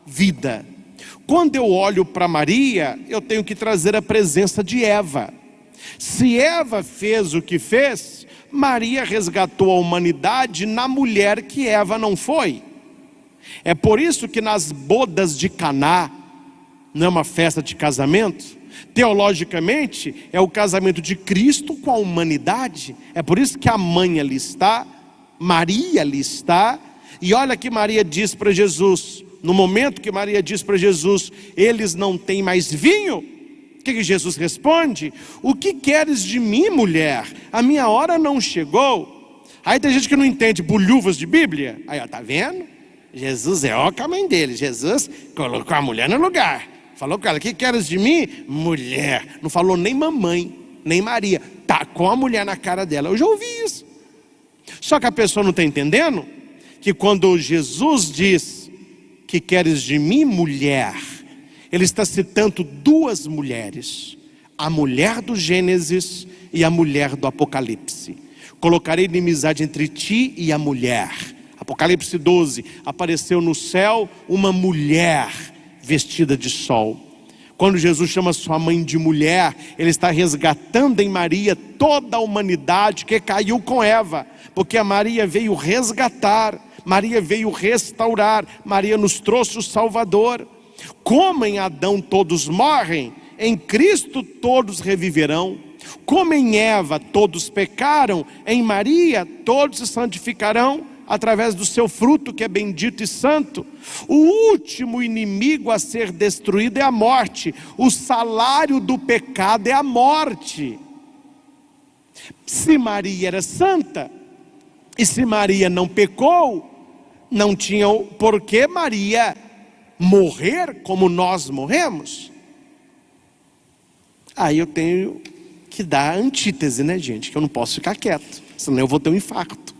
vida. Quando eu olho para Maria, eu tenho que trazer a presença de Eva. Se Eva fez o que fez, Maria resgatou a humanidade na mulher que Eva não foi. É por isso que nas bodas de Caná, não é uma festa de casamento, teologicamente é o casamento de Cristo com a humanidade. É por isso que a mãe ali está, Maria ali está. E olha que Maria diz para Jesus, no momento que Maria diz para Jesus: eles não têm mais vinho. O que Jesus responde? O que queres de mim, mulher? A minha hora não chegou. Aí tem gente que não entende bolhufas de Bíblia. Aí ó, tá vendo? Jesus é ó com a mãe dele. Jesus colocou a mulher no lugar. Falou com ela: o que queres de mim? Mulher. Não falou nem mamãe, nem Maria. Tacou a mulher na cara dela. Eu já ouvi isso. Só que a pessoa não está entendendo que quando Jesus diz: que queres de mim, mulher, ele está citando duas mulheres, a mulher do Gênesis e a mulher do Apocalipse. Colocarei inimizade entre ti e a mulher. Apocalipse 12, apareceu no céu uma mulher vestida de sol. Quando Jesus chama sua mãe de mulher, ele está resgatando em Maria toda a humanidade que caiu com Eva, porque a Maria veio resgatar, Maria veio restaurar, Maria nos trouxe o Salvador. Como em Adão todos morrem, em Cristo todos reviverão. Como em Eva todos pecaram, em Maria todos se santificarão, através do seu fruto que é bendito e santo. O último inimigo a ser destruído é a morte. O salário do pecado é a morte. Se Maria era santa, e se Maria não pecou, não tinha por que Maria morrer como nós morremos. Aí eu tenho que dar a antítese, né, gente? Que eu não posso ficar quieto, senão eu vou ter um infarto.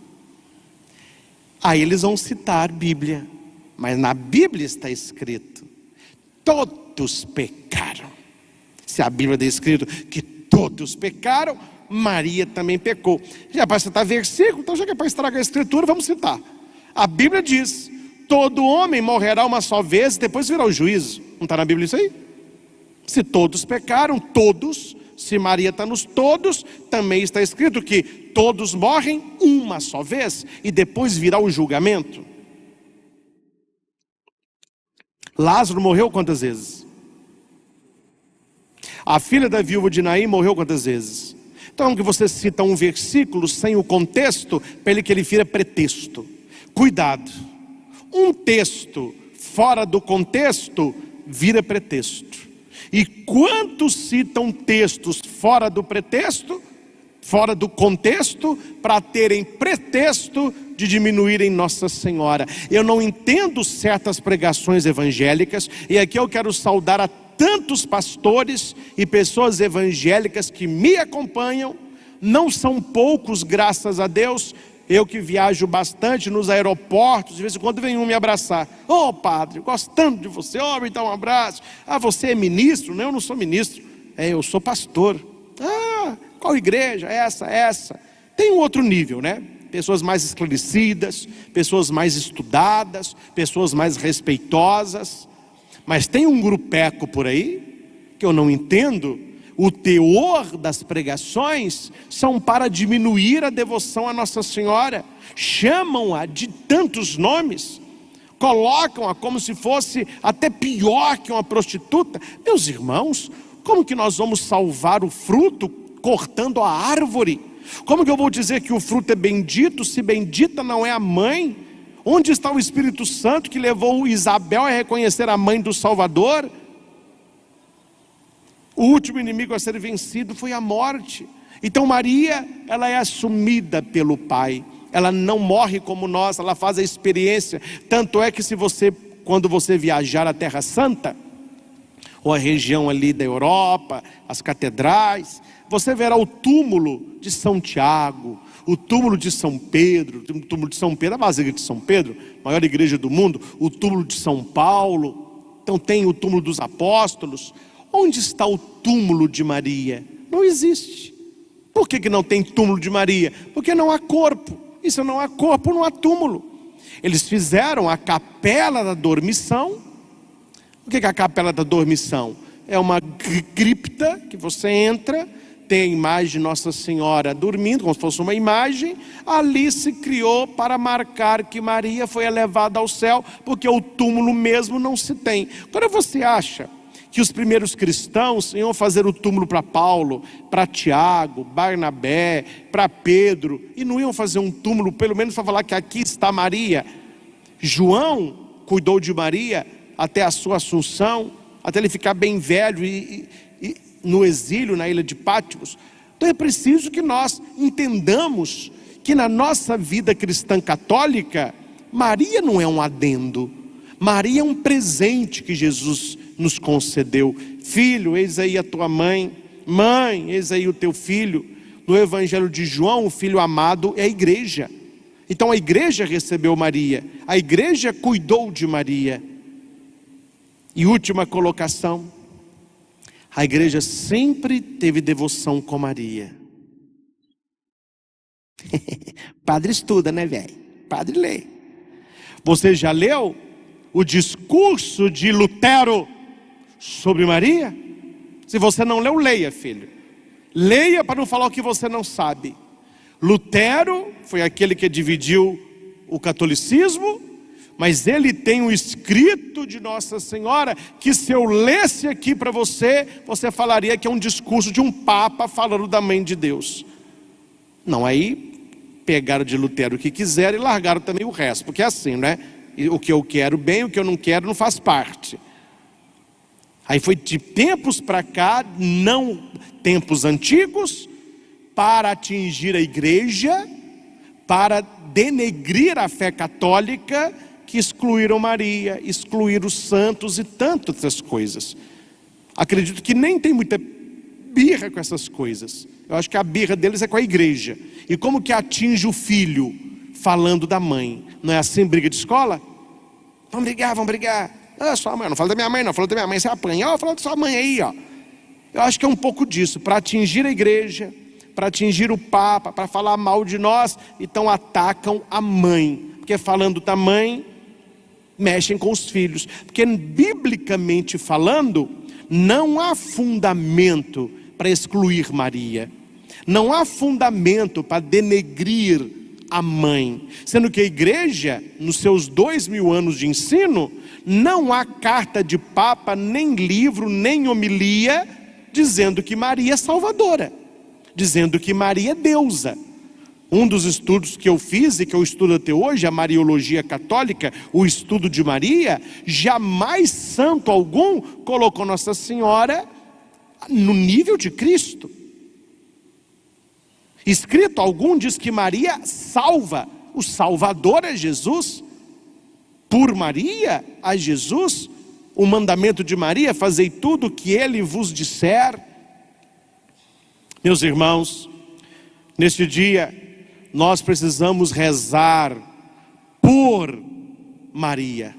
Aí eles vão citar a Bíblia, mas na Bíblia está escrito: todos pecaram. Se a Bíblia está escrito que todos pecaram, Maria também pecou. Já para citar versículo, então já que é para estragar a escritura, vamos citar. A Bíblia diz: todo homem morrerá uma só vez e depois virá o juízo. Não está na Bíblia isso aí? Se todos pecaram, todos. Se Maria está nos todos, também está escrito que todos morrem uma só vez e depois virá o julgamento. Lázaro morreu quantas vezes? A filha da viúva de Naim morreu quantas vezes? Então que você cita um versículo sem o contexto, para que ele vira pretexto. Cuidado, um texto fora do contexto vira pretexto. E quantos citam textos fora do pretexto, fora do contexto, para terem pretexto de diminuírem Nossa Senhora? Eu não entendo certas pregações evangélicas, e aqui eu quero saudar a tantos pastores e pessoas evangélicas que me acompanham, não são poucos, graças a Deus. Eu que viajo bastante nos aeroportos, de vez em quando vem um me abraçar. Ô padre, gostando de você, me dá um abraço. Ah, você é ministro? Não, eu não sou ministro. Eu sou pastor. Ah, qual igreja? Essa. Tem um outro nível, né? Pessoas mais esclarecidas, pessoas mais estudadas, pessoas mais respeitosas. Mas tem um grupeco por aí, que eu não entendo. O teor das pregações são para diminuir a devoção à Nossa Senhora. Chamam-a de tantos nomes, colocam-a como se fosse até pior que uma prostituta. Meus irmãos, como que nós vamos salvar o fruto cortando a árvore? Como que eu vou dizer que o fruto é bendito, se bendita não é a mãe? Onde está o Espírito Santo que levou Isabel a reconhecer a mãe do Salvador? O último inimigo a ser vencido foi a morte. Então Maria, ela é assumida pelo Pai. Ela não morre como nós, ela faz a experiência. Tanto é que quando você viajar à Terra Santa, ou a região ali da Europa, as catedrais, você verá o túmulo de São Tiago, o túmulo de São Pedro, o túmulo de São Pedro, a Basílica de São Pedro, maior igreja do mundo, o túmulo de São Paulo. Então tem o túmulo dos apóstolos. Onde está o túmulo de Maria? Não existe. Por que não tem túmulo de Maria? Porque não há corpo. E se não há corpo, não há túmulo. Eles fizeram a capela da dormição. O que é a capela da dormição? É uma cripta que você entra, tem a imagem de Nossa Senhora dormindo, como se fosse uma imagem. Ali se criou para marcar que Maria foi elevada ao céu, porque o túmulo mesmo não se tem. Agora você acha que os primeiros cristãos iam fazer o túmulo para Paulo, para Tiago, Barnabé, para Pedro, e não iam fazer um túmulo pelo menos para falar que aqui está Maria? João cuidou de Maria até a sua assunção, até ele ficar bem velho e no exílio na ilha de Patmos. Então é preciso que nós entendamos que na nossa vida cristã católica, Maria não é um adendo. Maria é um presente que Jesus nos concedeu. Filho, eis aí a tua mãe. Mãe, eis aí o teu filho. No Evangelho de João, o filho amado é a igreja. Então a igreja recebeu Maria, a igreja cuidou de Maria. E última colocação, a igreja sempre teve devoção com Maria. Padre estuda, né, velho? Padre lê. Você já leu o discurso de Lutero sobre Maria? Se você não leu, leia, filho. Leia para não falar o que você não sabe. Lutero foi aquele que dividiu o catolicismo, mas ele tem um escrito de Nossa Senhora que, se eu lesse aqui para você, você falaria que é um discurso de um papa falando da mãe de Deus. Não, aí pegaram de Lutero o que quiseram e largaram também o resto, porque é assim, né? O que eu quero bem, o que eu não quero não faz parte. Aí foi de tempos para cá, não tempos antigos, para atingir a igreja, para denegrir a fé católica, que excluíram Maria, excluíram os santos e tantas outras coisas. Acredito que nem tem muita birra com essas coisas. Eu acho que a birra deles é com a igreja. E como que atinge o filho? Falando da mãe. Não é assim briga de escola? Vamos brigar. Ah, sua mãe, não fala da minha mãe não, fala da minha mãe, você apanha. Ó, fala da sua mãe aí, ó. Eu acho que é um pouco disso, para atingir a igreja, para atingir o Papa, para falar mal de nós, então atacam a mãe. Porque falando da mãe, mexem com os filhos. Porque biblicamente falando, não há fundamento para excluir Maria. Não há fundamento para denegrir a mãe. Sendo que a igreja, nos seus 2000 anos de ensino, não há carta de Papa, nem livro, nem homilia, dizendo que Maria é salvadora, dizendo que Maria é deusa. Um dos estudos que eu fiz e que eu estudo até hoje, a Mariologia Católica, o estudo de Maria, jamais santo algum colocou Nossa Senhora no nível de Cristo. Escrito algum diz que Maria salva, o Salvador é Jesus. Por Maria, a Jesus, o mandamento de Maria: fazei tudo o que ele vos disser. Meus irmãos, neste dia nós precisamos rezar por Maria,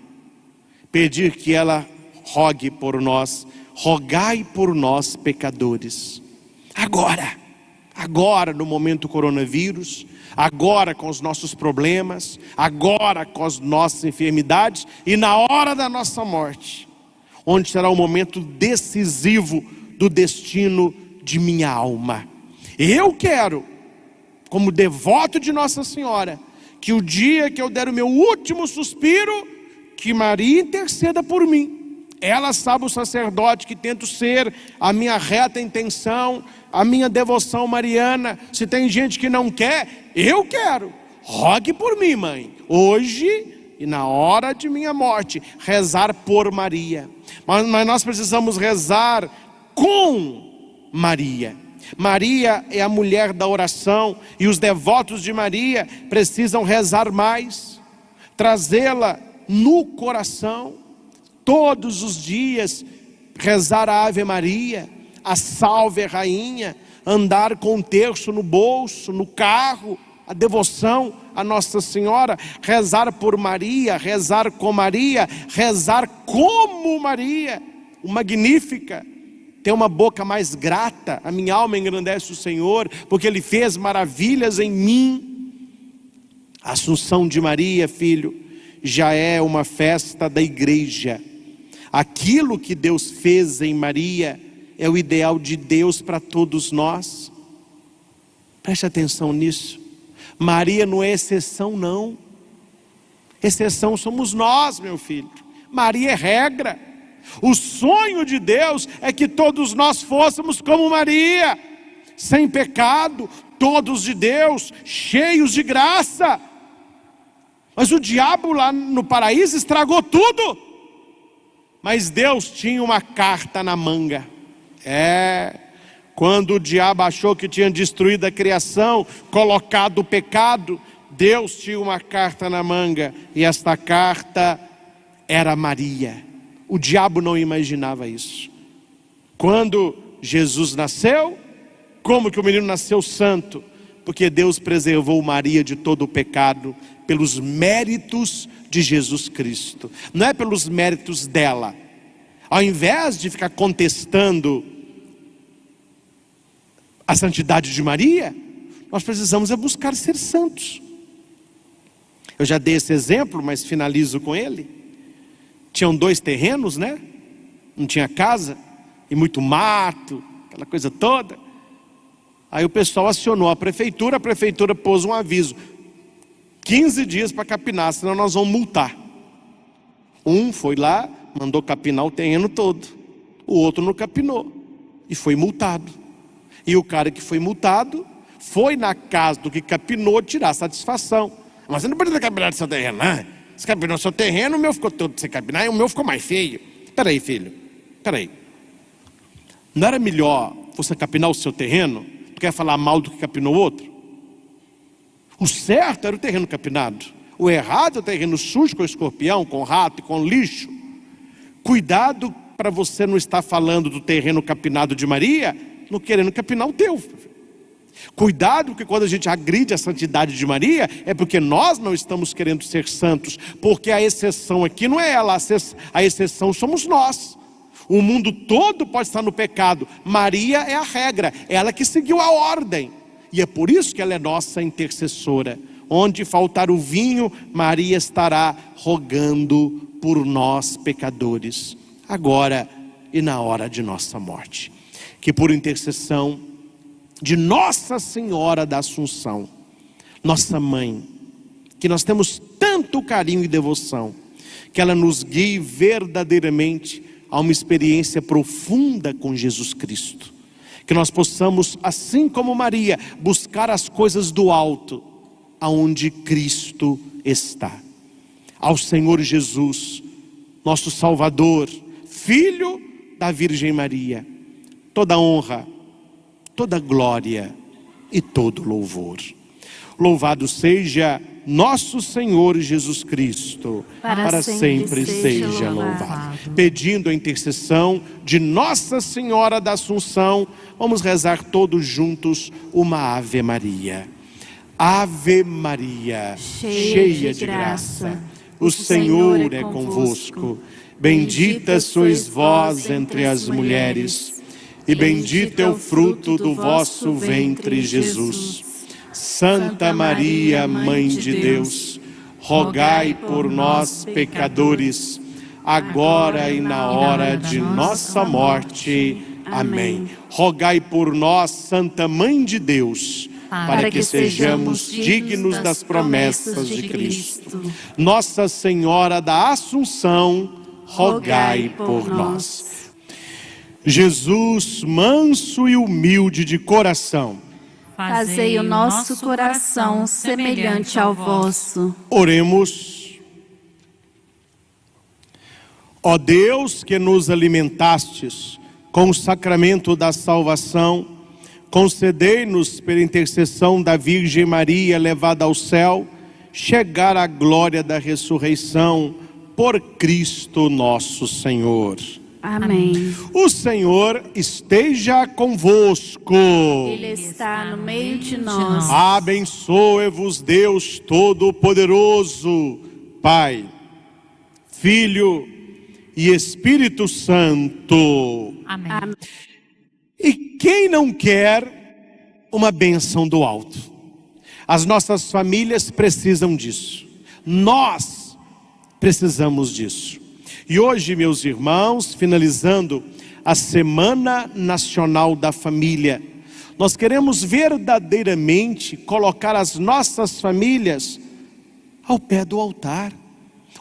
pedir que ela rogue por nós. Rogai por nós, pecadores. Agora no momento coronavírus, agora com os nossos problemas, agora com as nossas enfermidades e na hora da nossa morte, onde será o momento decisivo do destino de minha alma. Eu quero, como devoto de Nossa Senhora, que o dia que eu der o meu último suspiro, que Maria interceda por mim. Ela sabe, o sacerdote que tento ser, a minha reta intenção, a minha devoção mariana. Se tem gente que não quer, eu quero. Rogue por mim, mãe, hoje e na hora de minha morte, rezar por Maria. Mas nós precisamos rezar com Maria. Maria é a mulher da oração, e os devotos de Maria precisam rezar mais, trazê-la no coração, todos os dias, rezar a Ave Maria, a Salve Rainha, andar com um terço no bolso, no carro, a devoção a Nossa Senhora, rezar por Maria, rezar com Maria, rezar como Maria, o Magnífica. Ter uma boca mais grata, a minha alma engrandece o Senhor, porque Ele fez maravilhas em mim. A Assunção de Maria, filho, já é uma festa da igreja. Aquilo que Deus fez em Maria é o ideal de Deus para todos nós. Preste atenção nisso. Maria não é exceção, não. Exceção somos nós, meu filho. Maria é regra. O sonho de Deus é que todos nós fôssemos como Maria, sem pecado, todos de Deus, cheios de graça. Mas o diabo lá no paraíso estragou tudo. Mas Deus tinha uma carta na manga. Quando o diabo achou que tinha destruído a criação, colocado o pecado, Deus tinha uma carta na manga, e esta carta era Maria. O diabo não imaginava isso. Quando Jesus nasceu, como que o menino nasceu santo? Porque Deus preservou Maria de todo o pecado, pelos méritos de Jesus Cristo. Não é pelos méritos dela. Ao invés de ficar contestando a santidade de Maria, nós precisamos buscar ser santos. Eu já dei esse exemplo, mas finalizo com ele. Tinham 2 terrenos, né? Não tinha casa, e muito mato, aquela coisa toda. Aí o pessoal acionou a prefeitura pôs um aviso: 15 dias para capinar, senão nós vamos multar. Um foi lá, mandou capinar o terreno todo. O outro não capinou, e foi multado. E o cara que foi multado foi na casa do que capinou tirar satisfação. Mas você não precisa capinar do seu terreno, né? Você capinou seu terreno, o meu ficou todo sem capinar, e o meu ficou mais feio. Espera aí, filho, espera aí. Não era melhor você capinar o seu terreno, tu quer falar mal do que capinou o outro? O certo era o terreno capinado. O errado é o terreno sujo, com escorpião, com rato e com lixo. Cuidado para você não estar falando do terreno capinado de Maria, não querendo capinar o teu. Cuidado, porque quando a gente agride a santidade de Maria, é porque nós não estamos querendo ser santos, porque a exceção aqui não é ela, a exceção somos nós. O mundo todo pode estar no pecado, Maria é a regra, ela que seguiu a ordem, e é por isso que ela é nossa intercessora. Onde faltar o vinho, Maria estará rogando por nós pecadores, agora e na hora de nossa morte. Que por intercessão de Nossa Senhora da Assunção, nossa mãe, que nós temos tanto carinho e devoção, que ela nos guie verdadeiramente a uma experiência profunda com Jesus Cristo. Que nós possamos, assim como Maria, buscar as coisas do alto, aonde Cristo está. Ao Senhor Jesus, nosso Salvador, Filho da Virgem Maria, toda honra, toda glória e todo louvor. Louvado seja nosso Senhor Jesus Cristo, para sempre seja louvado. Pedindo a intercessão de Nossa Senhora da Assunção, vamos rezar todos juntos uma Ave Maria. Ave Maria, cheia de graça, o Senhor é convosco. Bendita sois vós entre as mulheres, e bendito é o fruto do vosso ventre, Jesus. Santa Maria, Mãe de Deus, rogai por nós, pecadores, agora e na hora de nossa morte. Amém. Rogai por nós, Santa Mãe de Deus, para que sejamos dignos das promessas de Cristo. Nossa Senhora da Assunção, rogai por nós. Jesus, manso e humilde de coração,
fazei o nosso coração semelhante ao vosso.
Oremos. Ó Deus, que nos alimentastes com o sacramento da salvação, concedei-nos, pela intercessão da Virgem Maria levada ao céu, chegar à glória da ressurreição, por Cristo nosso Senhor.
Amém.
O Senhor esteja convosco.
Ele está no meio de nós.
Abençoe-vos Deus Todo-Poderoso, Pai, Filho e Espírito Santo.
Amém.
E quem não quer uma bênção do alto? As nossas famílias precisam disso. Nós precisamos disso. E hoje, meus irmãos, finalizando a Semana Nacional da Família, nós queremos verdadeiramente colocar as nossas famílias ao pé do altar,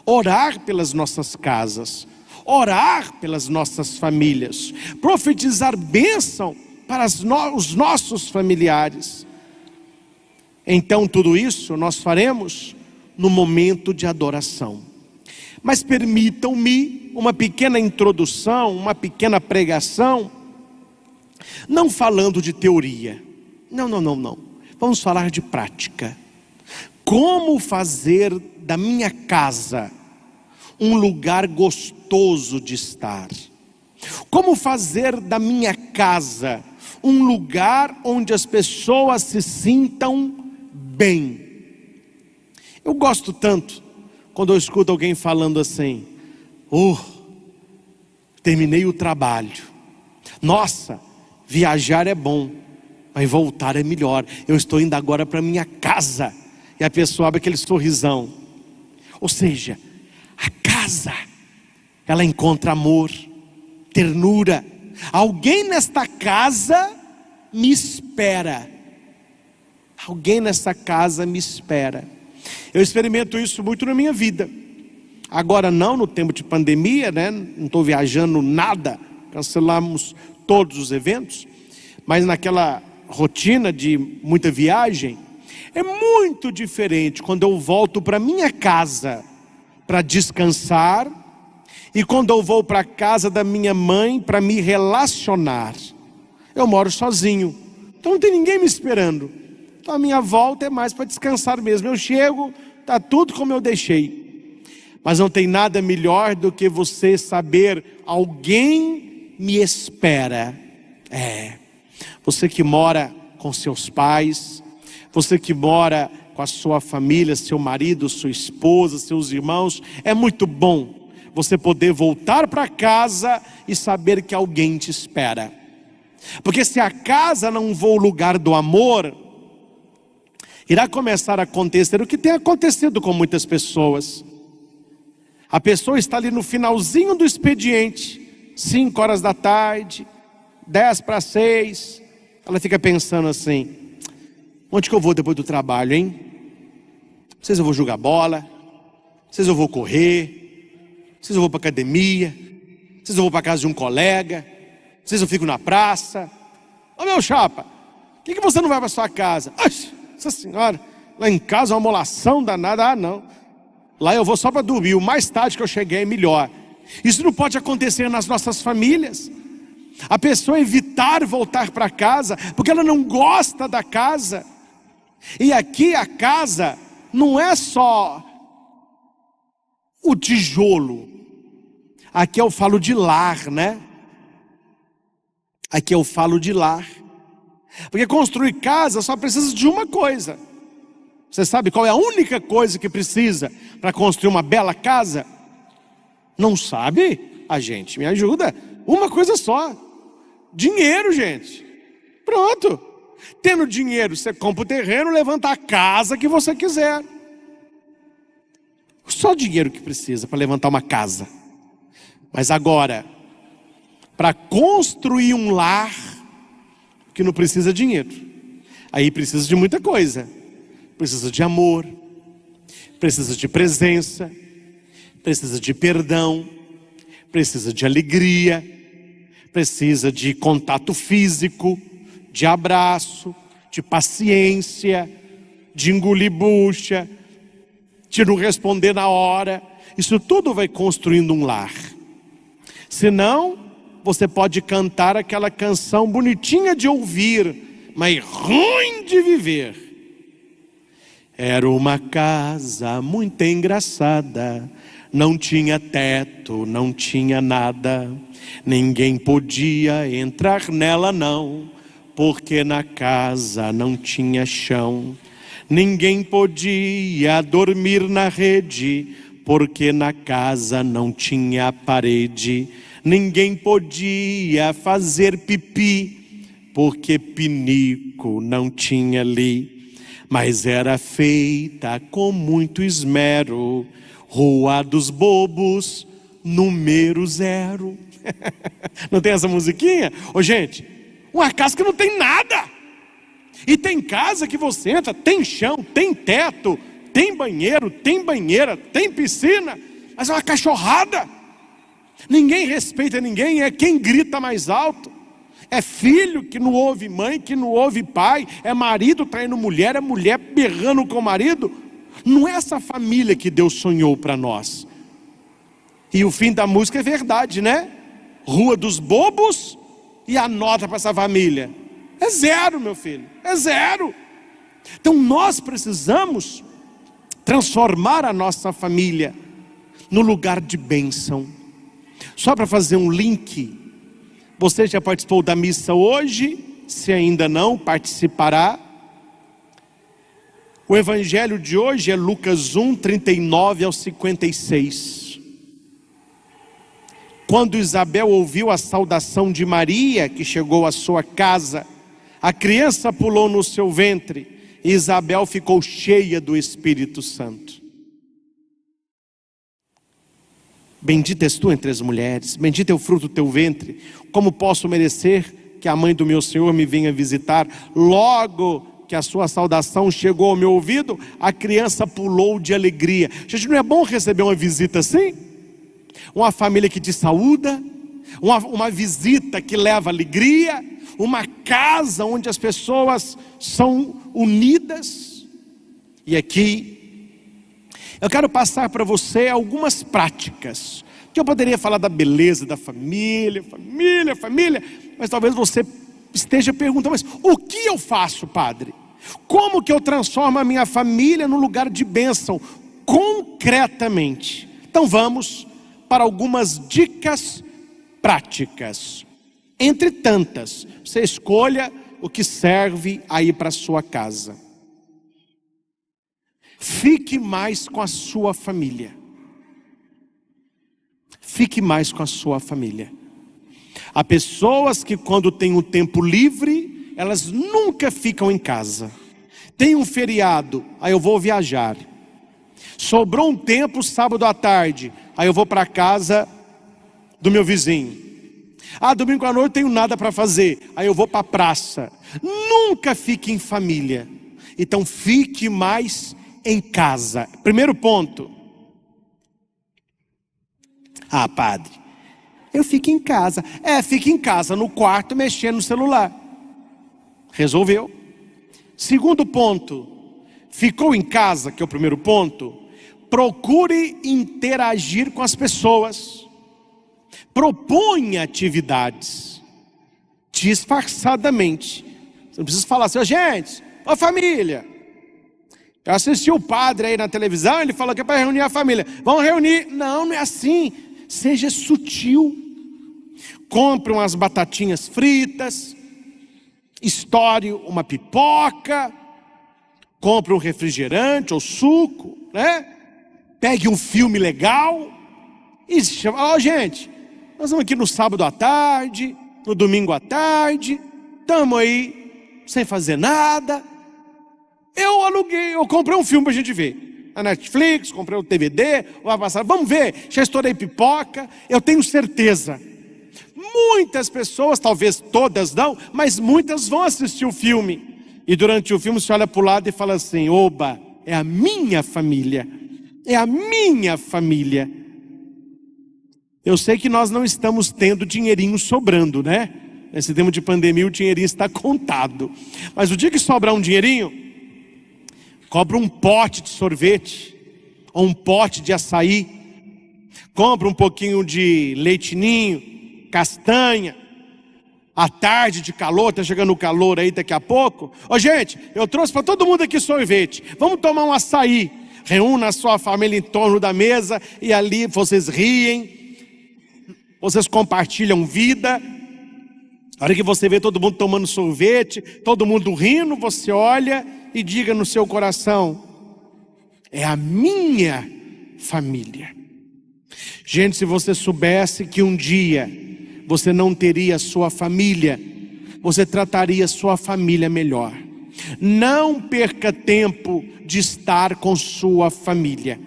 orar pelas nossas casas, orar pelas nossas famílias, profetizar bênção para os nossos familiares. Então tudo isso nós faremos no momento de adoração. Mas permitam-me uma pequena introdução, uma pequena pregação, não falando de teoria. Não. Vamos falar de prática. Como fazer da minha casa um lugar gostoso de estar? Como fazer da minha casa um lugar onde as pessoas se sintam bem? Eu gosto tanto quando eu escuto alguém falando assim: terminei o trabalho. Nossa, viajar é bom, mas voltar é melhor. Eu estou indo agora para minha casa. E a pessoa abre aquele sorrisão. Ou seja, a casa, ela encontra amor, ternura. Alguém nesta casa me espera. Alguém nessa casa me espera. Eu experimento isso muito na minha vida. Agora não, no tempo de pandemia, né? Não estou viajando nada. Cancelamos todos os eventos. Mas naquela rotina de muita viagem, é muito diferente quando eu volto para minha casa para descansar e quando eu vou para a casa da minha mãe para me relacionar. Eu moro sozinho, então não tem ninguém me esperando. Então a minha volta é mais para descansar mesmo. Eu chego, está tudo como eu deixei. Mas não tem nada melhor do que você saber: alguém me espera. Você que mora com seus pais, você que mora com a sua família, seu marido, sua esposa, seus irmãos, é muito bom você poder voltar para casa e saber que alguém te espera. Porque se a casa não for o lugar do amor, irá começar a acontecer o que tem acontecido com muitas pessoas. A pessoa está ali no finalzinho do expediente, 5 horas da tarde, 10 para 6, ela fica pensando assim: onde que eu vou depois do trabalho, hein? Não sei se eu vou jogar bola, não sei se eu vou correr, não sei se eu vou para academia, não sei se eu vou para casa de um colega, não sei se eu fico na praça. Ô meu chapa, por que você não vai para sua casa? Nossa senhora, lá em casa é uma molação danada. Ah não, lá eu vou só para dormir, o mais tarde que eu cheguei é melhor. Isso não pode acontecer nas nossas famílias. A pessoa evitar voltar para casa porque ela não gosta da casa, E aqui a casa não é só o tijolo. Aqui eu falo de lar, né? Aqui eu falo de lar. Porque construir casa só precisa de uma coisa. Você sabe qual é a única coisa que precisa para construir uma bela casa? Não sabe? A gente me ajuda. Uma coisa só. Dinheiro, gente. Pronto. Tendo dinheiro, você compra o terreno, levanta a casa que você quiser. Só dinheiro que precisa para levantar uma casa. Mas agora, para construir um lar, que não precisa de dinheiro. Aí precisa de muita coisa. Precisa de amor, precisa de presença, precisa de perdão, precisa de alegria, precisa de contato físico, de abraço, de paciência, de engolir bucha, de não responder na hora. Isso tudo vai construindo um lar. Senão, você pode cantar aquela canção bonitinha de ouvir, mas ruim de viver. Era uma casa muito engraçada, não tinha teto, não tinha nada. Ninguém podia entrar nela não, porque na casa não tinha chão. Ninguém podia dormir na rede, porque na casa não tinha parede. Ninguém podia fazer pipi, porque pinico não tinha ali. Mas era feita com muito esmero, Rua dos Bobos, número 0. Não tem essa musiquinha? Ô gente, uma casa que não tem nada. E tem casa que você entra, tem chão, tem teto, tem banheiro, tem banheira, tem piscina, mas é uma cachorrada. Ninguém respeita ninguém, é quem grita mais alto. É filho que não ouve mãe, que não ouve pai. É marido traindo mulher, é mulher berrando com o marido. Não é essa família que Deus sonhou para nós. E o fim da música é verdade, né? Rua dos Bobos, e a nota para essa família é 0, meu filho, é 0. Então nós precisamos transformar a nossa família no lugar de bênção. Só para fazer um link, você já participou da missa hoje? Se ainda não, participará. O evangelho de hoje é Lucas 1, 39 ao 56. Quando Isabel ouviu a saudação de Maria, que chegou à sua casa, a criança pulou no seu ventre, e Isabel ficou cheia do Espírito Santo. Bendita és tu entre as mulheres, bendito é o fruto do teu ventre. Como posso merecer que a mãe do meu Senhor me venha visitar? Logo que a sua saudação chegou ao meu ouvido, a criança pulou de alegria. Gente, não é bom receber uma visita assim? Uma família que te saúda, uma visita que leva alegria, uma casa onde as pessoas são unidas. E aqui eu quero passar para você algumas práticas, que eu poderia falar da beleza da família, mas talvez você esteja perguntando, mas o que eu faço, padre? Como que eu transformo a minha família num lugar de bênção, concretamente? Então vamos para algumas dicas práticas. Entre tantas, você escolha o que serve aí para a sua casa. Fique mais com a sua família. Fique mais com a sua família. Há pessoas que quando têm o tempo livre, elas nunca ficam em casa. Tem um feriado, aí eu vou viajar. Sobrou um tempo sábado à tarde, aí eu vou para a casa do meu vizinho. Domingo à noite tenho nada para fazer, aí eu vou para a praça. Nunca fique em família. Então fique mais em casa. Primeiro ponto. Padre, eu fico em casa. Fique em casa, no quarto, mexendo no celular. Resolveu. Segundo ponto. Ficou em casa, que é o primeiro ponto. Procure interagir com as pessoas. Proponha atividades. Disfarçadamente. Você não precisa falar assim, gente, família, Eu assisti o padre aí na televisão, ele falou que é para reunir a família. Vamos reunir. Não, não é assim. Seja sutil. Compre umas batatinhas fritas, estoure uma pipoca, compre um refrigerante ou suco, né? Pegue um filme legal e chama, ó, gente, nós vamos aqui no sábado à tarde, no domingo à tarde, estamos aí sem fazer nada. Eu comprei um filme pra gente ver. Na Netflix, comprei o DVD, vai passar, vamos ver, já estourei pipoca, eu tenho certeza. Muitas pessoas, talvez todas não, mas muitas vão assistir o filme. E durante o filme você olha para o lado e fala assim, oba, é a minha família. É a minha família. Eu sei que nós não estamos tendo dinheirinho sobrando, né? Nesse tempo de pandemia o dinheirinho está contado. Mas o dia que sobrar um dinheirinho, compra um pote de sorvete, ou um pote de açaí, compra um pouquinho de leite ninho, castanha, à tarde de calor, está chegando o calor aí daqui a pouco. Ô gente, eu trouxe para todo mundo aqui sorvete, vamos tomar um açaí. Reúna a sua família em torno da mesa e ali vocês riem, vocês compartilham vida. A hora que você vê todo mundo tomando sorvete, todo mundo rindo, você olha e diga no seu coração, é a minha família. Gente, se você soubesse que um dia você não teria sua família, você trataria sua família melhor. Não perca tempo de estar com sua família,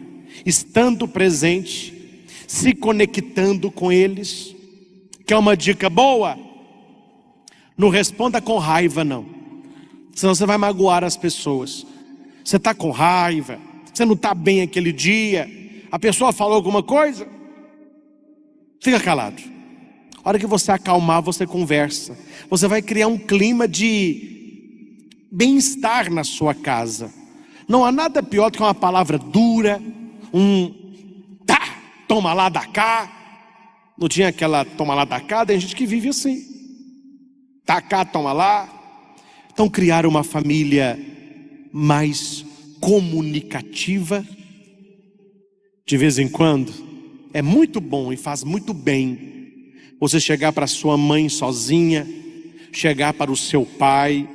estando presente, se conectando com eles. Quer uma dica boa? Não responda com raiva não, senão você vai magoar as pessoas. Você está com raiva, você não está bem aquele dia, a pessoa falou alguma coisa, fica calado. A hora que você acalmar, você conversa. Você vai criar um clima de bem-estar na sua casa. Não há nada pior do que uma palavra dura, toma lá da cá. Não tinha aquela toma lá da cá, tem gente que vive assim. Tá cá, toma lá. Então criar uma família mais comunicativa, de vez em quando, é muito bom e faz muito bem. Você chegar para sua mãe sozinha, chegar para o seu pai,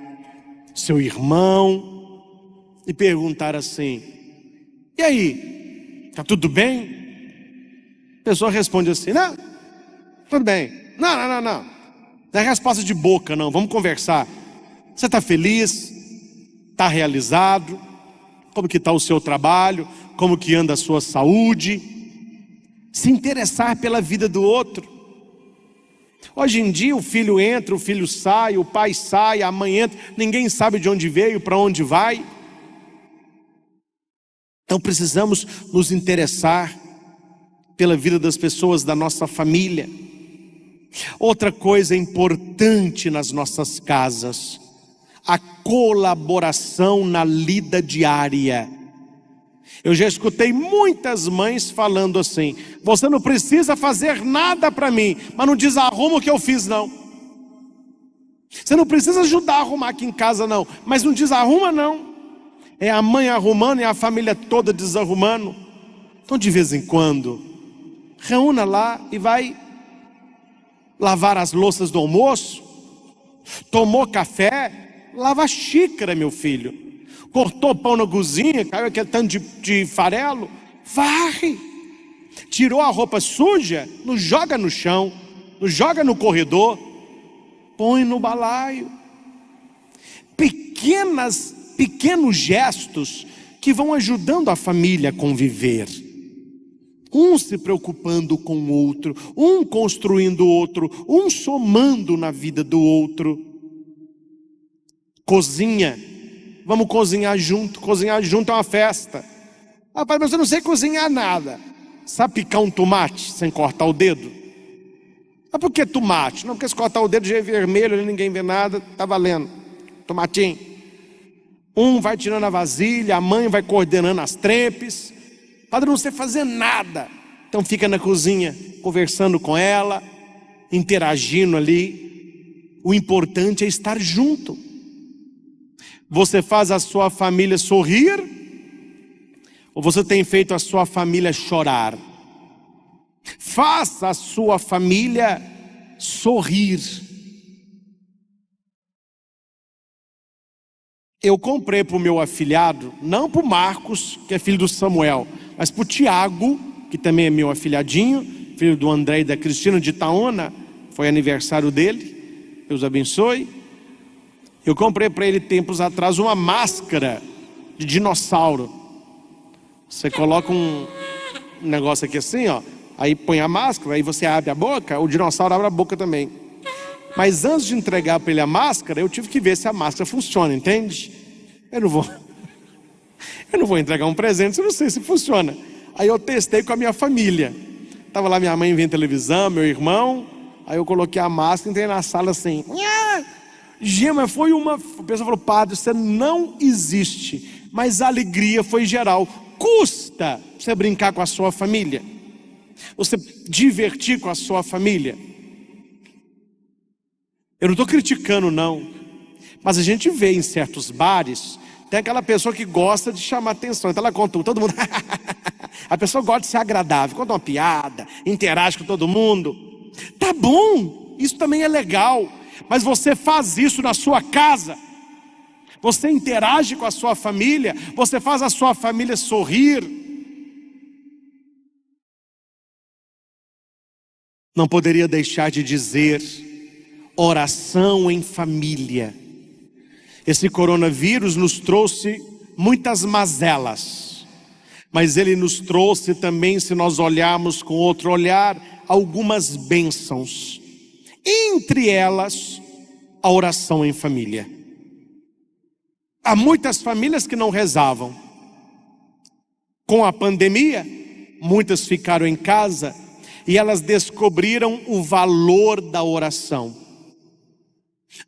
seu irmão, e perguntar assim, e aí, tá tudo bem? A pessoa responde assim, não, tudo bem, não. Não é resposta de boca não, vamos conversar. Você está feliz? Está realizado? Como que está o seu trabalho? Como que anda a sua saúde? Se interessar pela vida do outro. Hoje em dia o filho entra, o filho sai, o pai sai, a mãe entra, ninguém sabe de onde veio, para onde vai. Então precisamos nos interessar pela vida das pessoas da nossa família. Outra coisa importante nas nossas casas, a colaboração na lida diária. Eu já escutei muitas mães falando assim, você não precisa fazer nada para mim, mas não desarruma o que eu fiz não. Você não precisa ajudar a arrumar aqui em casa não, mas não desarruma não. É a mãe arrumando e a família toda desarrumando. Então de vez em quando, reúna lá e vai lavar as louças do almoço. Tomou café, lava a xícara, meu filho. Cortou pão na cozinha, caiu aquele tanto de farelo, varre. Tirou a roupa suja, não joga no chão, não joga no corredor, põe no balaio. Pequenos gestos que vão ajudando a família a conviver. Um se preocupando com o outro, um construindo o outro, um somando na vida do outro. Cozinha. Vamos cozinhar junto é uma festa. Rapaz, mas eu não sei cozinhar nada. Sabe picar um tomate sem cortar o dedo? Mas por que tomate? Não, porque se cortar o dedo já é vermelho, ninguém vê nada, tá valendo. Tomatinho. Um vai tirando a vasilha, a mãe vai coordenando as trempes. Padre, não sei fazer nada. Então fica na cozinha, conversando com ela, interagindo ali. O importante é estar junto. Você faz a sua família sorrir Ou você tem feito a sua família chorar? Faça a sua família sorrir. Eu comprei para o meu afilhado, não para o Marcos, que é filho do Samuel, mas para o Tiago, que também é meu afilhadinho, filho do André e da Cristina de Itaúna, foi aniversário dele, Deus abençoe. Eu comprei para ele tempos atrás uma máscara de dinossauro. Você coloca um negócio aqui assim, ó, aí põe a máscara, aí você abre a boca, o dinossauro abre a boca também. Mas antes de entregar para ele a máscara, eu tive que ver se a máscara funciona, entende? Eu não vou entregar um presente se eu não sei se funciona. Aí eu testei com a minha família. Tava lá minha mãe vendo televisão, meu irmão. Aí eu coloquei a máscara, entrei na sala assim. Gema, foi uma... A pessoa falou, padre, você não existe. Mas a alegria foi geral. Custa você brincar com a sua família? Você divertir com a sua família? Eu não estou criticando não, mas a gente vê em certos bares, tem aquela pessoa que gosta de chamar atenção, então ela conta todo mundo, a pessoa gosta de ser agradável, conta uma piada, interage com todo mundo, tá bom, isso também é legal, mas você faz isso na sua casa, você interage com a sua família, você faz a sua família sorrir. Não poderia deixar de dizer, oração em família. Esse coronavírus nos trouxe muitas mazelas, mas ele nos trouxe também, se nós olharmos com outro olhar, algumas bênçãos. Entre elas, a oração em família. Há muitas famílias que não rezavam. Com a pandemia, muitas ficaram em casa e elas descobriram o valor da oração.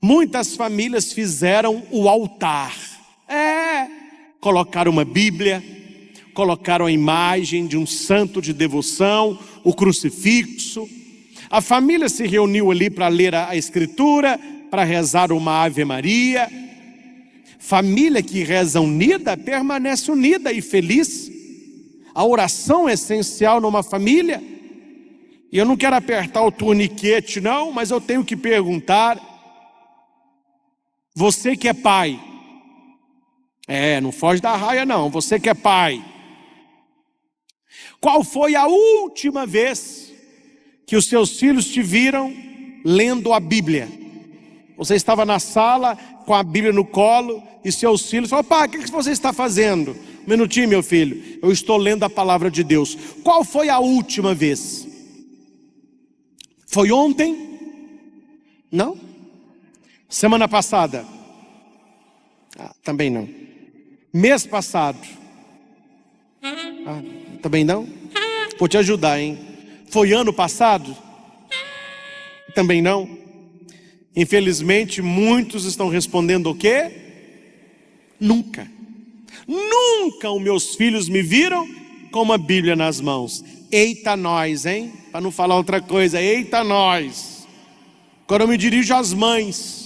Muitas famílias fizeram o altar. Colocaram uma Bíblia, colocaram a imagem de um santo de devoção, o crucifixo. A família se reuniu ali para ler a Escritura, para rezar uma Ave Maria. Família que reza unida, permanece unida e feliz. A oração é essencial numa família. E eu não quero apertar o torniquete não, mas eu tenho que perguntar. Você que é pai, não foge da raia não, você que é pai, qual foi a última vez que os seus filhos te viram lendo a Bíblia? Você estava na sala com a Bíblia no colo e seus filhos falaram, pai, o que você está fazendo? Um minutinho, meu filho, eu estou lendo a palavra de Deus. Qual foi a última vez? Foi ontem? Não? Semana passada? Também não. Mês passado? Também não? Vou te ajudar, hein? Foi ano passado? Também não? Infelizmente, muitos estão respondendo o quê? Nunca. Nunca os meus filhos me viram com uma Bíblia nas mãos. Eita nós, hein? Para não falar outra coisa, eita nós. Agora eu me dirijo às mães.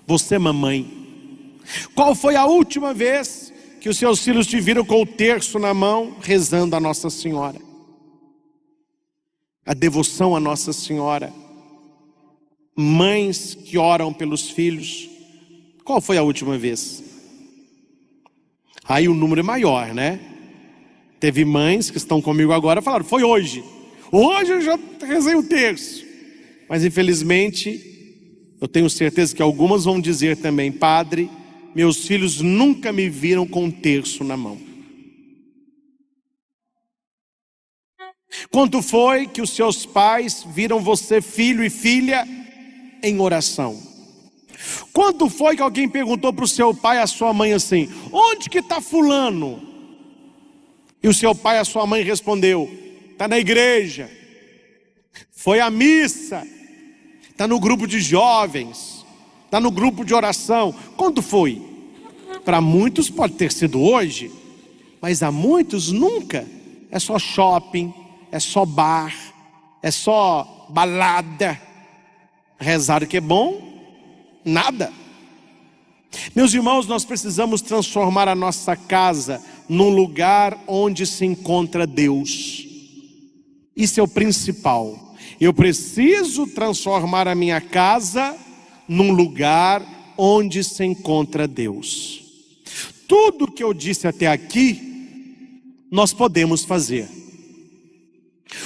Você, mamãe, qual foi a última vez que os seus filhos te viram com o terço na mão, rezando a Nossa Senhora? A devoção a Nossa Senhora. Mães que oram pelos filhos. Qual foi a última vez? Aí o número é maior, né? Teve mães que estão comigo agora e falaram, foi hoje. Hoje eu já rezei o terço. Mas infelizmente, eu tenho certeza que algumas vão dizer também, padre, meus filhos nunca me viram com um terço na mão. Quando foi que os seus pais viram você, filho e filha, em oração? Quando foi que alguém perguntou para o seu pai e a sua mãe assim, onde que está fulano? E o seu pai e a sua mãe respondeu, está na igreja, foi à missa, está no grupo de jovens, está no grupo de oração. Quando foi? Para muitos pode ter sido hoje, mas a muitos nunca. É só shopping, é só bar, é só balada. Rezar que é bom? Nada. Meus irmãos, nós precisamos transformar a nossa casa num lugar onde se encontra Deus. Isso é o principal. Eu preciso transformar a minha casa num lugar onde se encontra Deus. Tudo que eu disse até aqui, nós podemos fazer.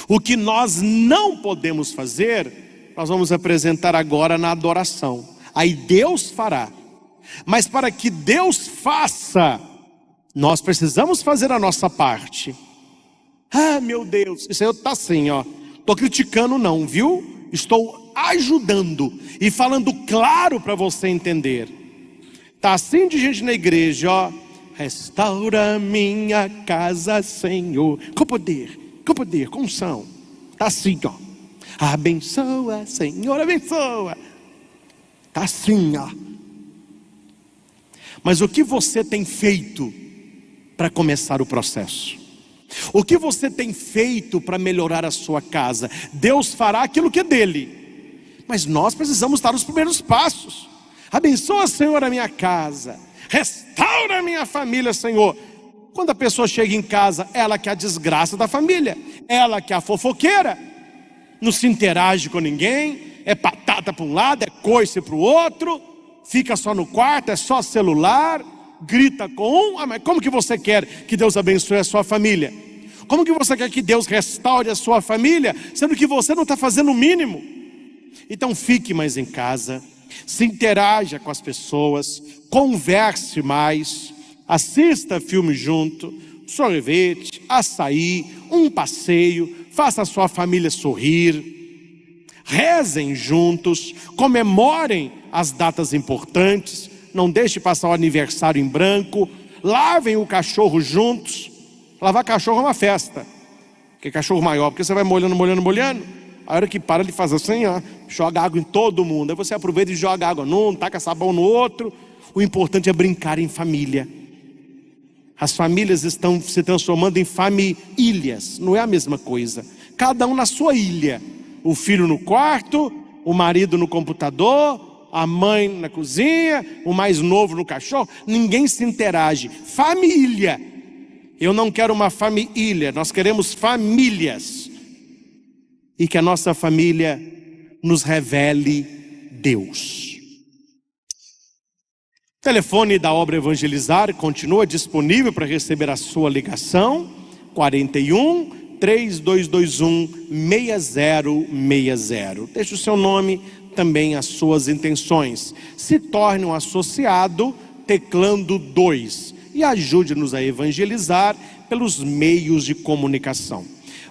O que nós não podemos fazer, nós vamos apresentar agora na adoração. Aí Deus fará. Mas para que Deus faça, nós precisamos fazer a nossa parte. Ah, meu Deus, isso aí está assim, ó. Estou criticando não, viu? Estou ajudando e falando claro para você entender. Está assim de gente na igreja, ó. Restaura minha casa, Senhor. Com poder, com unção. Está assim, ó. Abençoa, Senhor, abençoa. Está assim, ó. Mas o que você tem feito para começar o processo? O que você tem feito para melhorar a sua casa? Deus fará aquilo que é dele, mas nós precisamos dar os primeiros passos. Abençoa, Senhor, a minha casa. Restaura a minha família, Senhor. Quando a pessoa chega em casa, ela que é a desgraça da família, ela que é a fofoqueira, não se interage com ninguém, é batata para um lado, é coice para o outro, fica só no quarto, é só celular, grita com um. Mas como que você quer que Deus abençoe a sua família? Como que você quer que Deus restaure a sua família, sendo que você não está fazendo o mínimo? Então fique mais em casa, se interaja com as pessoas, converse mais, assista filme junto, sorvete, açaí, um passeio, faça a sua família sorrir. Rezem juntos, comemorem as datas importantes, não deixe passar o aniversário em branco, lavem o cachorro juntos. Lavar cachorro é uma festa, que é cachorro maior, porque você vai molhando, a hora que para ele faz assim, ó, joga água em todo mundo, aí você aproveita e joga água num, taca sabão no outro. O importante é brincar em família. As famílias estão se transformando em famílias, não é a mesma coisa, cada um na sua ilha. O filho no quarto, o marido no computador, a mãe na cozinha, o mais novo no cachorro, ninguém se interage. Família. Eu não quero uma família, nós queremos famílias. E que a nossa família nos revele Deus. O telefone da Obra Evangelizar continua disponível para receber a sua ligação. 41-3221-6060. Deixe o seu nome, também as suas intenções. Se torne um associado teclando 2 e ajude-nos a evangelizar pelos meios de comunicação.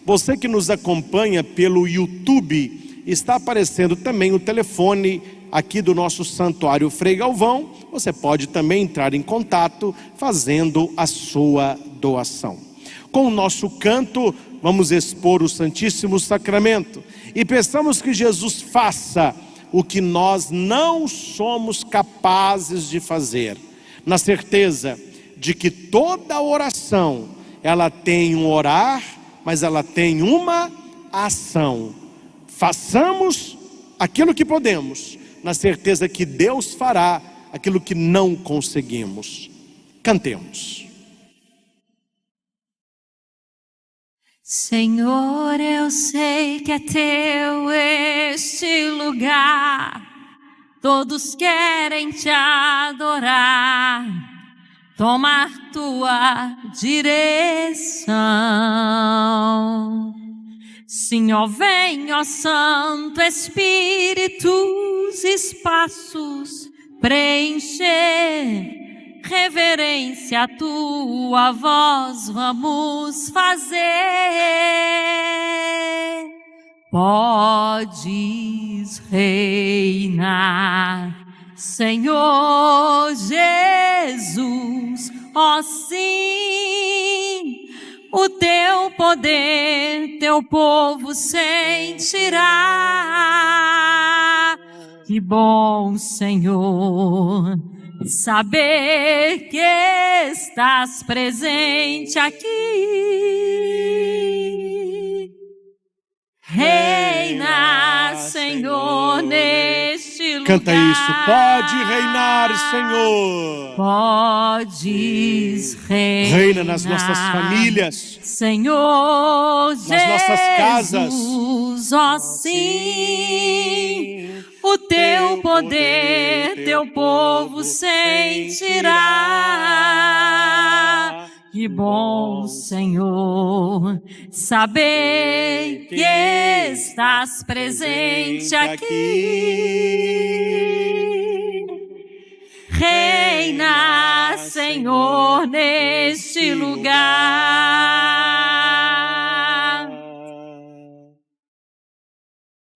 Você que nos acompanha pelo YouTube, está aparecendo também o telefone aqui do nosso Santuário Frei Galvão. Você pode também entrar em contato fazendo a sua doação. Com o nosso canto, vamos expor o Santíssimo Sacramento e peçamos que Jesus faça o que nós não somos capazes de fazer, na certeza de que toda oração, ela tem um orar, mas ela tem uma ação. Façamos aquilo que podemos, na certeza que Deus fará aquilo que não conseguimos. Cantemos.
Senhor, eu sei que é teu este lugar, todos querem te adorar, tomar tua direção. Sim, ó vem, ó Santo Espírito, os espaços preencher. Reverência à tua voz vamos fazer. Podes reinar, Senhor Jesus, ó sim, o teu poder, teu povo sentirá. Que bom, Senhor, saber que estás presente aqui. Reina, Senhor, neste
Canta isso. Pode reinar, Senhor.
Podes reinar.
Reina nas nossas famílias,
Senhor
nas nossas casas.
Jesus, ó sim, o teu poder, teu povo sentirá. Que bom, Senhor, saber que estás presente aqui. Reina, Senhor, neste lugar.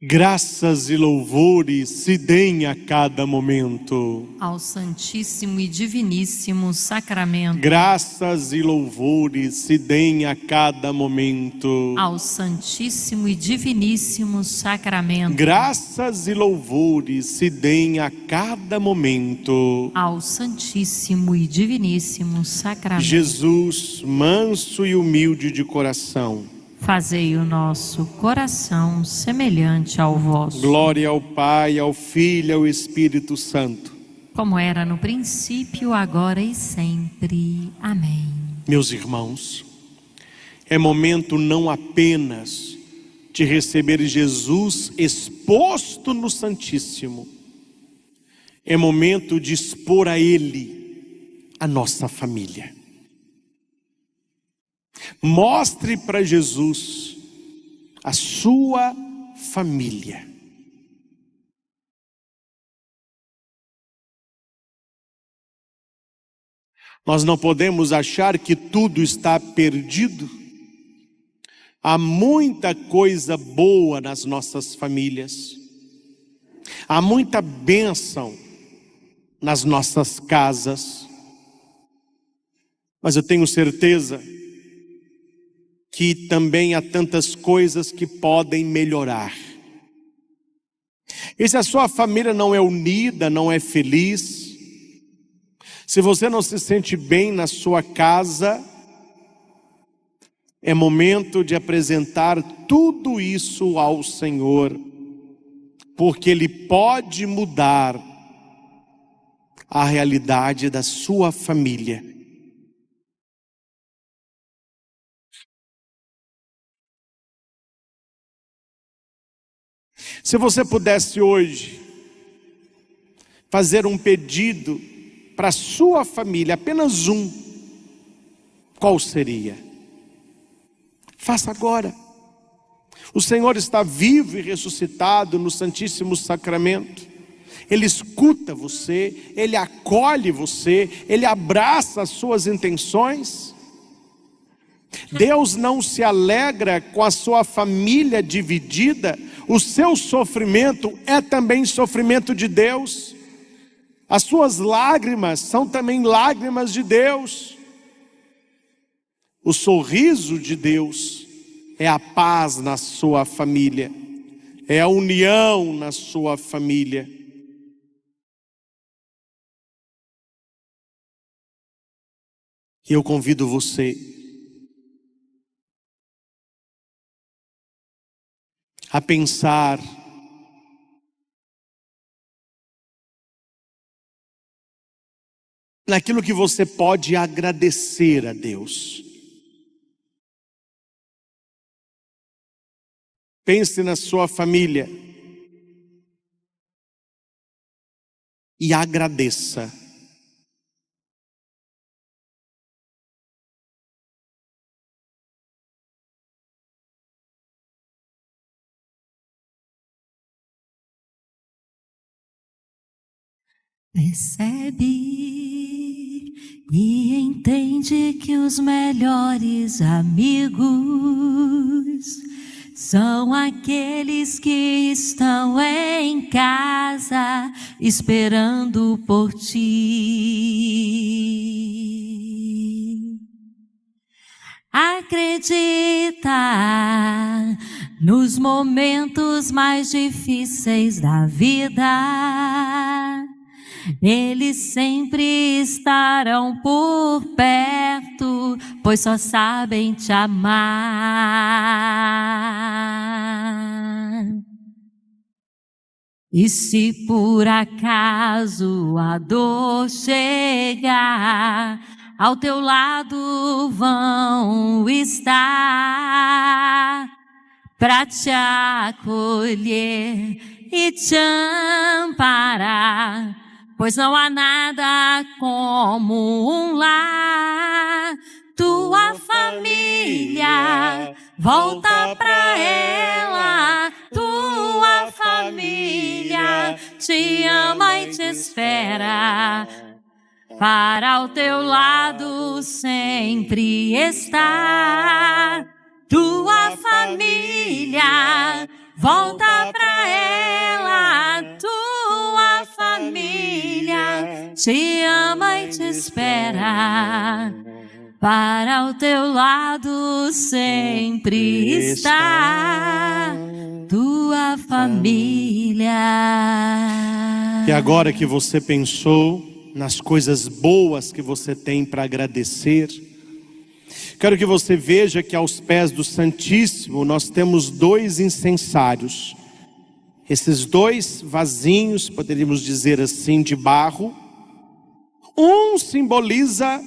Graças e louvores se deem a cada momento
ao Santíssimo e Diviníssimo Sacramento.
Graças e louvores se deem a cada momento
ao Santíssimo e Diviníssimo Sacramento.
Graças e louvores se deem a cada momento
ao Santíssimo e Diviníssimo Sacramento.
Jesus, manso e humilde de coração,
fazei o nosso coração semelhante ao vosso.
Glória ao Pai, ao Filho e ao Espírito Santo,
como era no princípio, agora e sempre. Amém.
Meus irmãos, é momento não apenas de receber Jesus exposto no Santíssimo, é momento de expor a Ele a nossa família. Mostre para Jesus a sua família. Nós não podemos achar que tudo está perdido. Há muita coisa boa nas nossas famílias. Há muita bênção nas nossas casas. Mas eu tenho certeza que também há tantas coisas que podem melhorar. E se a sua família não é unida, não é feliz, se você não se sente bem na sua casa, é momento de apresentar tudo isso ao Senhor, porque Ele pode mudar a realidade da sua família. Se você pudesse hoje fazer um pedido para a sua família, apenas um, qual seria? Faça agora. O Senhor está vivo e ressuscitado no Santíssimo Sacramento. Ele escuta você, Ele acolhe você, Ele abraça as suas intenções. Deus não se alegra com a sua família dividida. O seu sofrimento é também sofrimento de Deus. As suas lágrimas são também lágrimas de Deus. O sorriso de Deus é a paz na sua família, é a união na sua família. E eu convido você a pensar naquilo que você pode agradecer a Deus. Pense na sua família e agradeça.
Percebe e entende que os melhores amigos são aqueles que estão em casa esperando por ti. Acredita nos momentos mais difíceis da vida. Eles sempre estarão por perto, pois só sabem te amar. E se por acaso a dor chegar, ao teu lado vão estar para te acolher e te amparar, pois não há nada como um lar. Tua família, volta pra ela. Tua família te ama e te espera, para ao teu lado sempre estar. Tua família, volta pra ela. Tua família te ama e te espera, para ao teu lado sempre estar. Tua família.
E agora que você pensou nas coisas boas que você tem para agradecer, quero que você veja que aos pés do Santíssimo nós temos 2 incensários. Esses 2 vasinhos, poderíamos dizer assim, de barro. Um simboliza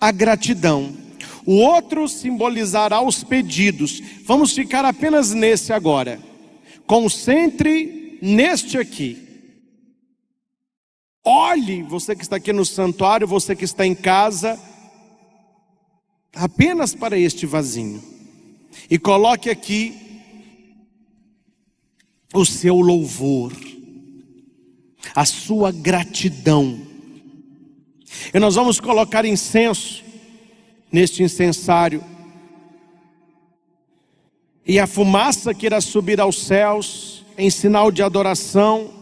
a gratidão, o outro simbolizará os pedidos. Vamos ficar apenas nesse agora. Concentre neste aqui. Olhe, você que está aqui no santuário, você que está em casa, apenas para este vasinho. E coloque aqui o seu louvor, a sua gratidão. E nós vamos colocar incenso neste incensário. E a fumaça que irá subir aos céus em sinal de adoração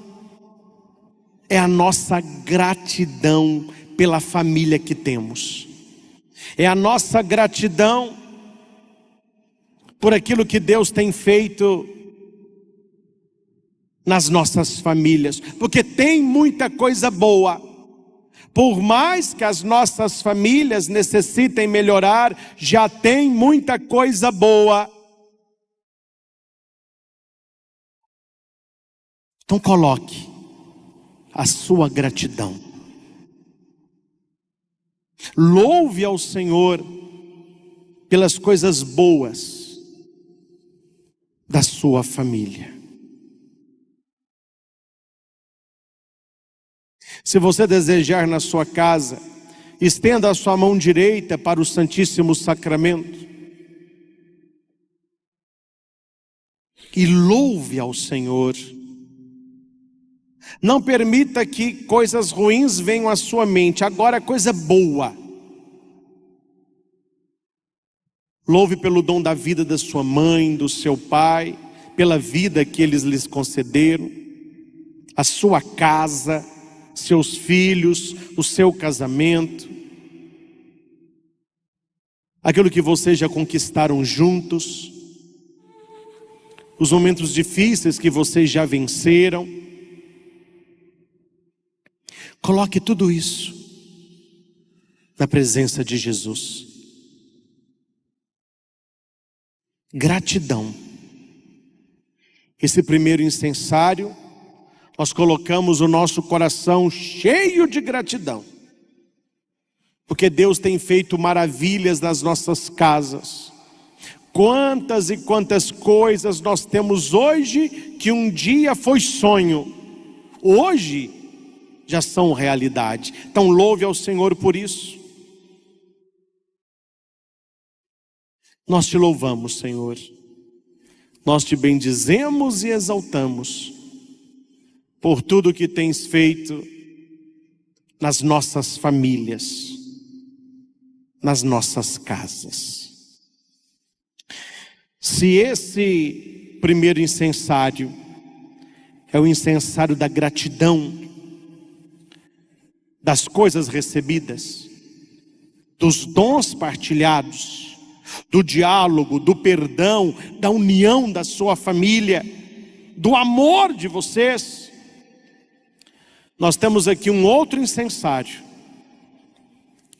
é a nossa gratidão pela família que temos. É a nossa gratidão por aquilo que Deus tem feito nas nossas famílias. Porque tem muita coisa boa. Por mais que as nossas famílias necessitem melhorar, já tem muita coisa boa. Então coloque a sua gratidão. Louve ao Senhor pelas coisas boas da sua família. Se você desejar na sua casa, estenda a sua mão direita para o Santíssimo Sacramento e louve ao Senhor. Não permita que coisas ruins venham à sua mente. Agora coisa boa. Louve pelo dom da vida da sua mãe, do seu pai, pela vida que eles lhes concederam, a sua casa, seus filhos, o seu casamento, aquilo que vocês já conquistaram juntos, os momentos difíceis que vocês já venceram. Coloque tudo isso na presença de Jesus. Gratidão. Esse primeiro incensário, nós colocamos o nosso coração cheio de gratidão, porque Deus tem feito maravilhas nas nossas casas. Quantas e quantas coisas nós temos hoje que um dia foi sonho, hoje já são realidade. Então louve ao Senhor por isso. Nós te louvamos, Senhor. Nós te bendizemos e exaltamos por tudo que tens feito nas nossas famílias, nas nossas casas. Se esse primeiro incensário é o incensário da gratidão, das coisas recebidas, dos dons partilhados, do diálogo, do perdão, da união da sua família, do amor de vocês, nós temos aqui um outro incensário.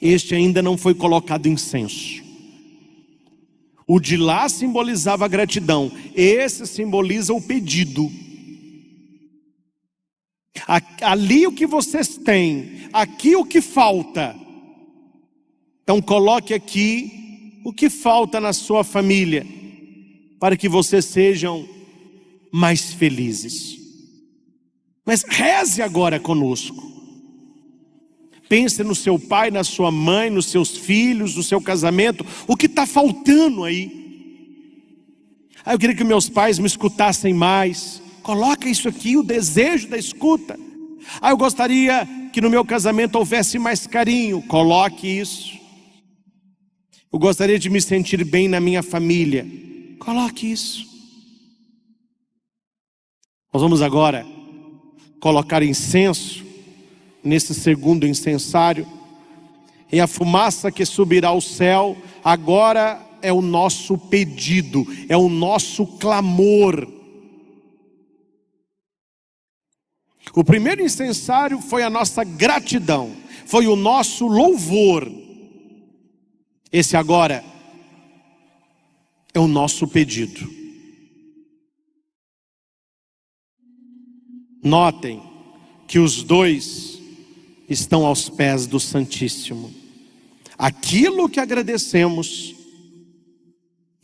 Este ainda não foi colocado incenso. O de lá simbolizava a gratidão, esse simboliza o pedido. Ali o que vocês têm, aqui o que falta. Então coloque aqui o que falta na sua família, para que vocês sejam mais felizes. Mas reze agora conosco. Pense no seu pai, na sua mãe, nos seus filhos, no seu casamento. O que está faltando aí? Eu queria que meus pais me escutassem mais. Coloca isso aqui, o desejo da escuta. Eu gostaria que no meu casamento houvesse mais carinho. Coloque isso. Eu gostaria de me sentir bem na minha família. Coloque isso. Nós vamos agora colocar incenso nesse segundo incensário, e a fumaça que subirá ao céu agora é o nosso pedido, é o nosso clamor. O primeiro incensário foi a nossa gratidão, foi o nosso louvor. Esse agora é o nosso pedido. Notem que os dois estão aos pés do Santíssimo. Aquilo que agradecemos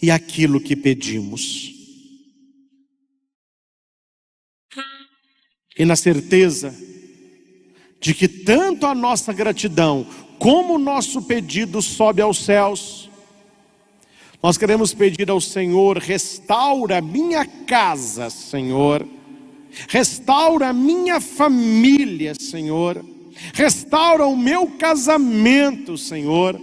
e aquilo que pedimos. E na certeza de que tanto a nossa gratidão como o nosso pedido sobe aos céus, nós queremos pedir ao Senhor: restaura minha casa, Senhor. Restaura a minha família, Senhor. Restaura o meu casamento, Senhor.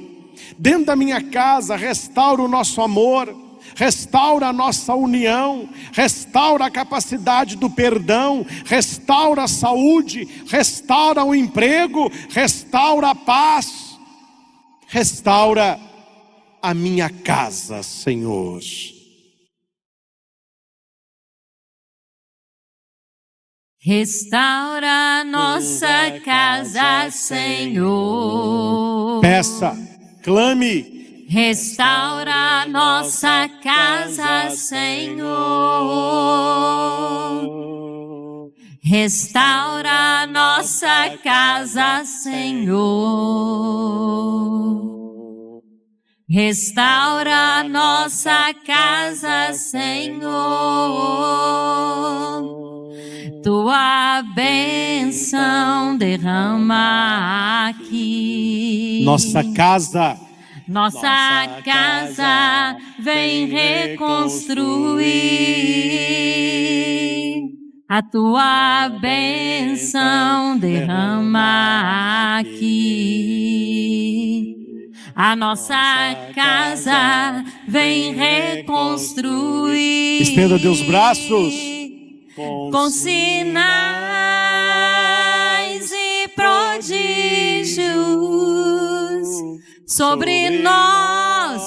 Dentro da minha casa, restaura o nosso amor. Restaura a nossa união. Restaura a capacidade do perdão. Restaura a saúde. Restaura o emprego. Restaura a paz. Restaura a minha casa, Senhor.
Restaura nossa casa, Senhor.
Peça, clame.
Restaura nossa casa, Senhor. Restaura nossa casa, Senhor. Restaura nossa casa, Senhor. Tua bênção derrama aqui.
Nossa casa
vem reconstruir. A tua bênção derrama aqui. A nossa casa vem reconstruir.
Estenda Deus braços.
Com sinais e prodígios sobre nós,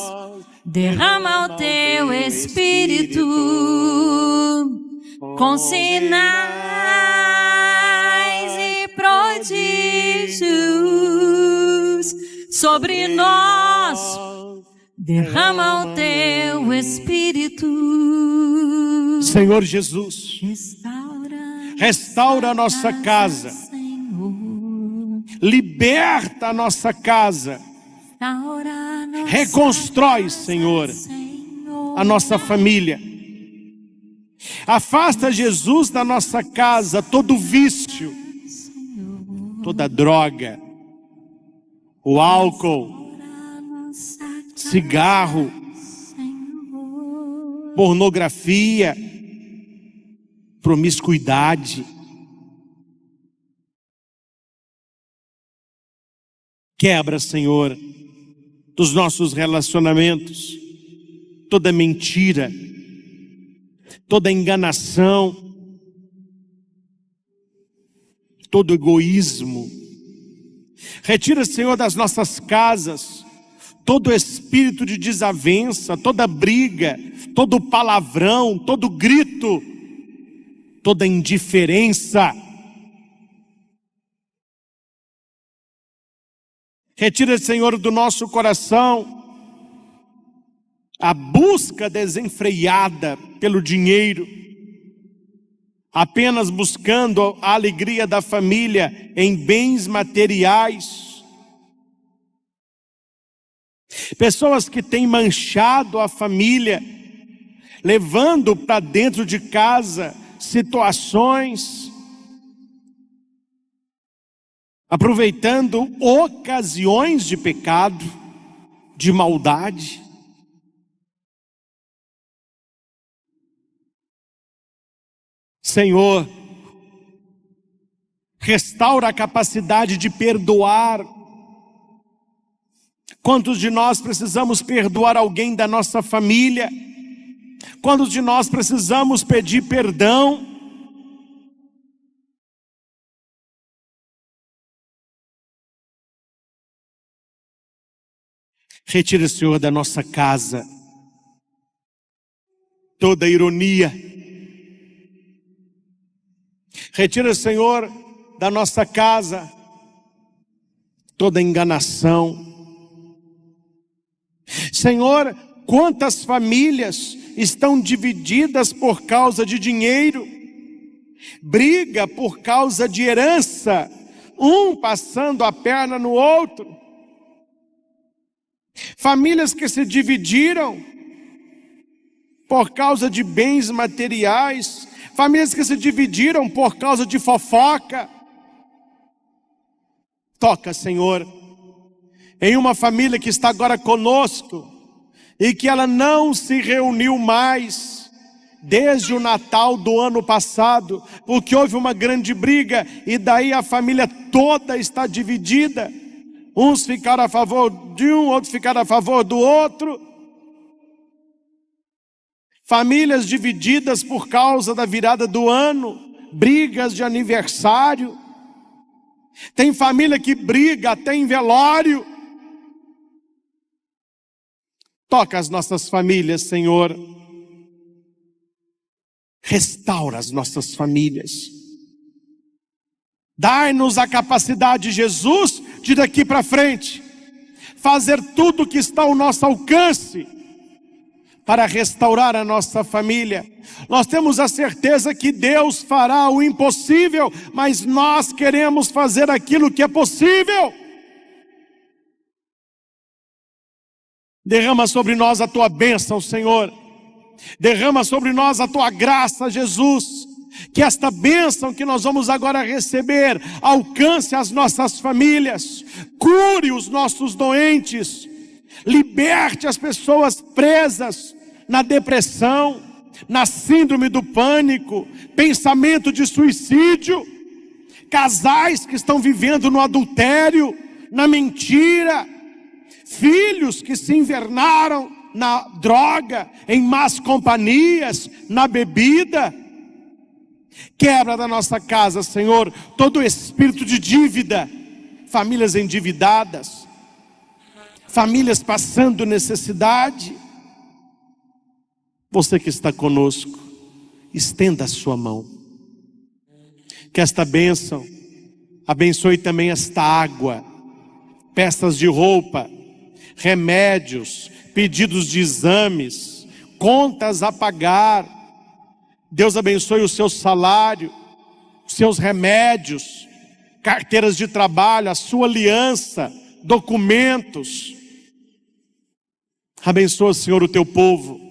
derrama o teu Espírito. Com sinais e prodígios sobre nós, derrama o teu Espírito.
Senhor Jesus, restaura a nossa casa, liberta a nossa casa, reconstrói, Senhor, a nossa família. Afasta, Jesus, da nossa casa todo vício, toda droga, o álcool, cigarro, pornografia, promiscuidade. Quebra, Senhor, dos nossos relacionamentos toda mentira, toda enganação, todo egoísmo. Retira, Senhor, das nossas casas todo espírito de desavença, toda briga, todo palavrão, todo grito, toda indiferença. Retira, Senhor, do nosso coração a busca desenfreada pelo dinheiro, apenas buscando a alegria da família em bens materiais. Pessoas que têm manchado a família, levando para dentro de casa situações, aproveitando ocasiões de pecado, de maldade. Senhor, restaura a capacidade de perdoar. Quantos de nós precisamos perdoar alguém da nossa família? Quantos de nós precisamos pedir perdão? Retira, Senhor, da nossa casa toda ironia. Retira, Senhor, da nossa casa toda enganação. Senhor, quantas famílias estão divididas por causa de dinheiro, briga por causa de herança, um passando a perna no outro. Famílias que se dividiram por causa de bens materiais, famílias que se dividiram por causa de fofoca. Toca, Senhor, em uma família que está agora conosco e que ela não se reuniu mais desde o Natal do ano passado, porque houve uma grande briga e daí a família toda está dividida. Uns ficaram a favor de um, outros ficaram a favor do outro. Famílias divididas por causa da virada do ano, brigas de aniversário. Tem família que briga até em velório. Toca as nossas famílias, Senhor. Restaura as nossas famílias. Dai-nos a capacidade, Jesus, de daqui para frente fazer tudo o que está ao nosso alcance para restaurar a nossa família. Nós temos a certeza que Deus fará o impossível, mas nós queremos fazer aquilo que é possível. Derrama sobre nós a tua bênção, Senhor. Derrama sobre nós a tua graça, Jesus. Que esta bênção que nós vamos agora receber alcance as nossas famílias, cure os nossos doentes, liberte as pessoas presas na depressão, na síndrome do pânico, pensamento de suicídio, casais que estão vivendo no adultério, na mentira, filhos que se invernaram na droga, em más companhias, na bebida. Quebra da nossa casa, Senhor, todo espírito de dívida, famílias endividadas, famílias passando necessidade. Você que está conosco, estenda a sua mão. Que esta bênção abençoe também esta água, peças de roupa, remédios, pedidos de exames, contas a pagar. Deus abençoe o seu salário, os seus remédios, carteiras de trabalho, a sua aliança, documentos. Abençoa, Senhor, o teu povo.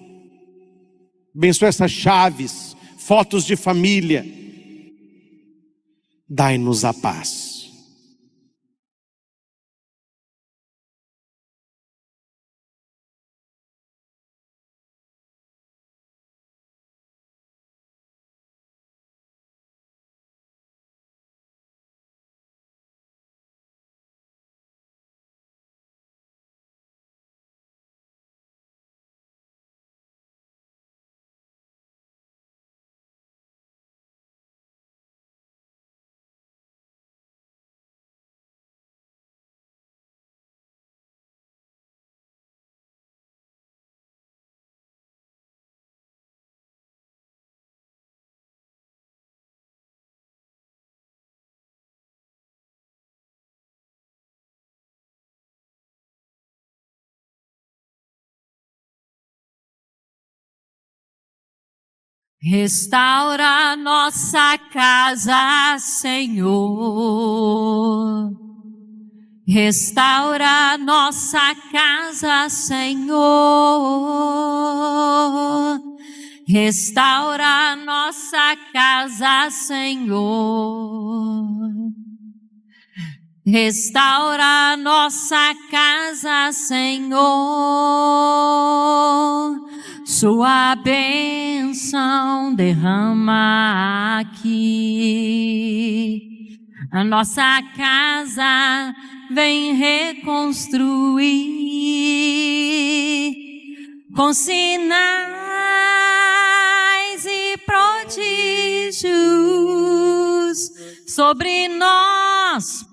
Abençoa essas chaves, fotos de família. Dai-nos a paz.
Restaura nossa casa, Senhor. Restaura nossa casa, Senhor. Restaura nossa casa, Senhor. Restaura nossa casa, Senhor. Sua bênção derrama aqui. A nossa casa vem reconstruir com sinais e prodígios sobre nós.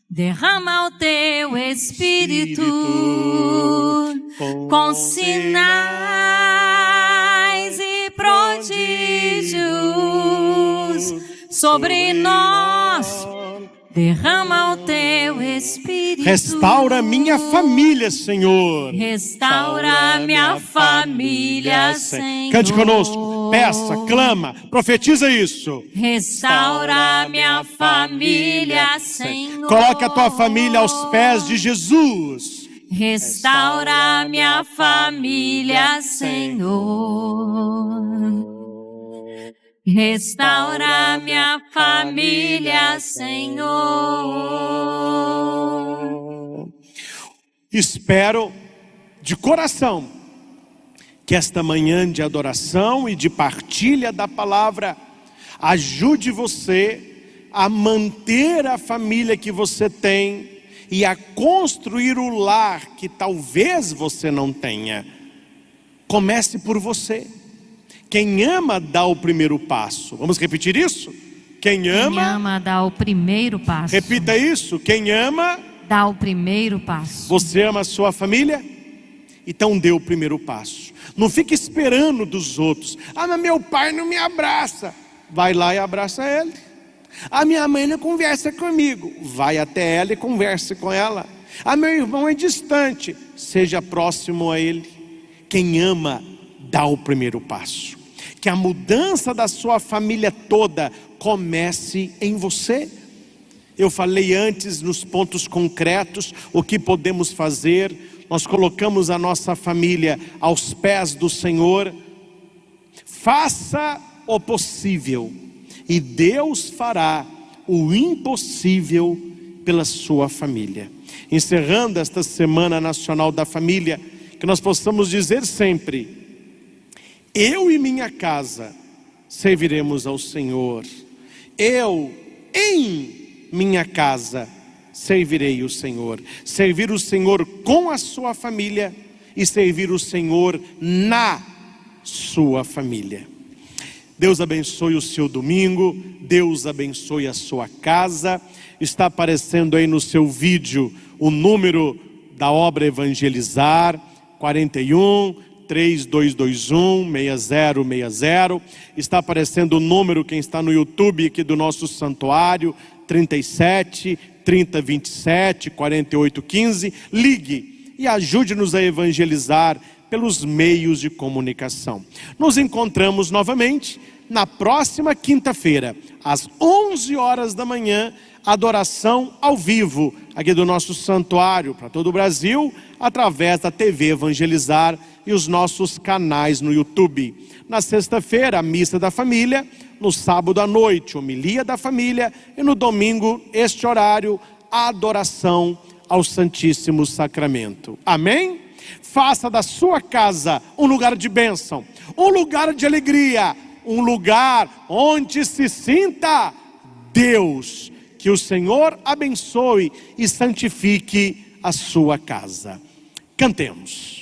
Derrama o teu Espírito com sinais e prodígios sobre nós. Derrama o teu Espírito.
Restaura minha família, Senhor.
Restaura minha família, Senhor.
Cante conosco, peça, clama, profetiza isso.
Restaura minha família, Senhor.
Coloque a tua família aos pés de Jesus.
Restaura minha família, Senhor. Restaura minha família, Senhor.
Espero de coração que esta manhã de adoração e de partilha da palavra ajude você a manter a família que você tem e a construir o lar que talvez você não tenha. Comece por você. Quem ama dá o primeiro passo. Vamos repetir isso? Quem ama
dá o primeiro passo.
Repita isso. Quem ama
dá o primeiro passo.
Você ama a sua família? Então dê o primeiro passo. Não fique esperando dos outros. Ah, mas meu pai não me abraça. Vai lá e abraça ele. A minha mãe não conversa comigo. Vai até ela e converse com ela. Ah, meu irmão é distante. Seja próximo a ele. Quem ama dá o primeiro passo. Que a mudança da sua família toda comece em você. Eu falei antes nos pontos concretos o que podemos fazer. Nós colocamos a nossa família aos pés do Senhor. Faça o possível e Deus fará o impossível pela sua família. Encerrando esta Semana Nacional da Família, que nós possamos dizer sempre: eu e minha casa serviremos ao Senhor. Eu em minha casa servirei o Senhor. Servir o Senhor com a sua família e servir o Senhor na sua família. Deus abençoe o seu domingo. Deus abençoe a sua casa. Está aparecendo aí no seu vídeo o número da obra Evangelizar, 41-3221-6060. Está aparecendo o número, quem está no YouTube aqui do nosso santuário, 37-3027-4815. Ligue e ajude-nos a evangelizar pelos meios de comunicação. Nos encontramos novamente na próxima quinta-feira, às 11 horas da manhã, adoração ao vivo, aqui do nosso santuário, para todo o Brasil, através da TV Evangelizar e os nossos canais no YouTube. Na sexta-feira, a missa da família, no sábado à noite, homilia da família, e no domingo, este horário, a adoração ao Santíssimo Sacramento. Amém? Faça da sua casa um lugar de bênção, um lugar de alegria, um lugar onde se sinta Deus. Que o Senhor abençoe e santifique a sua casa. Cantemos.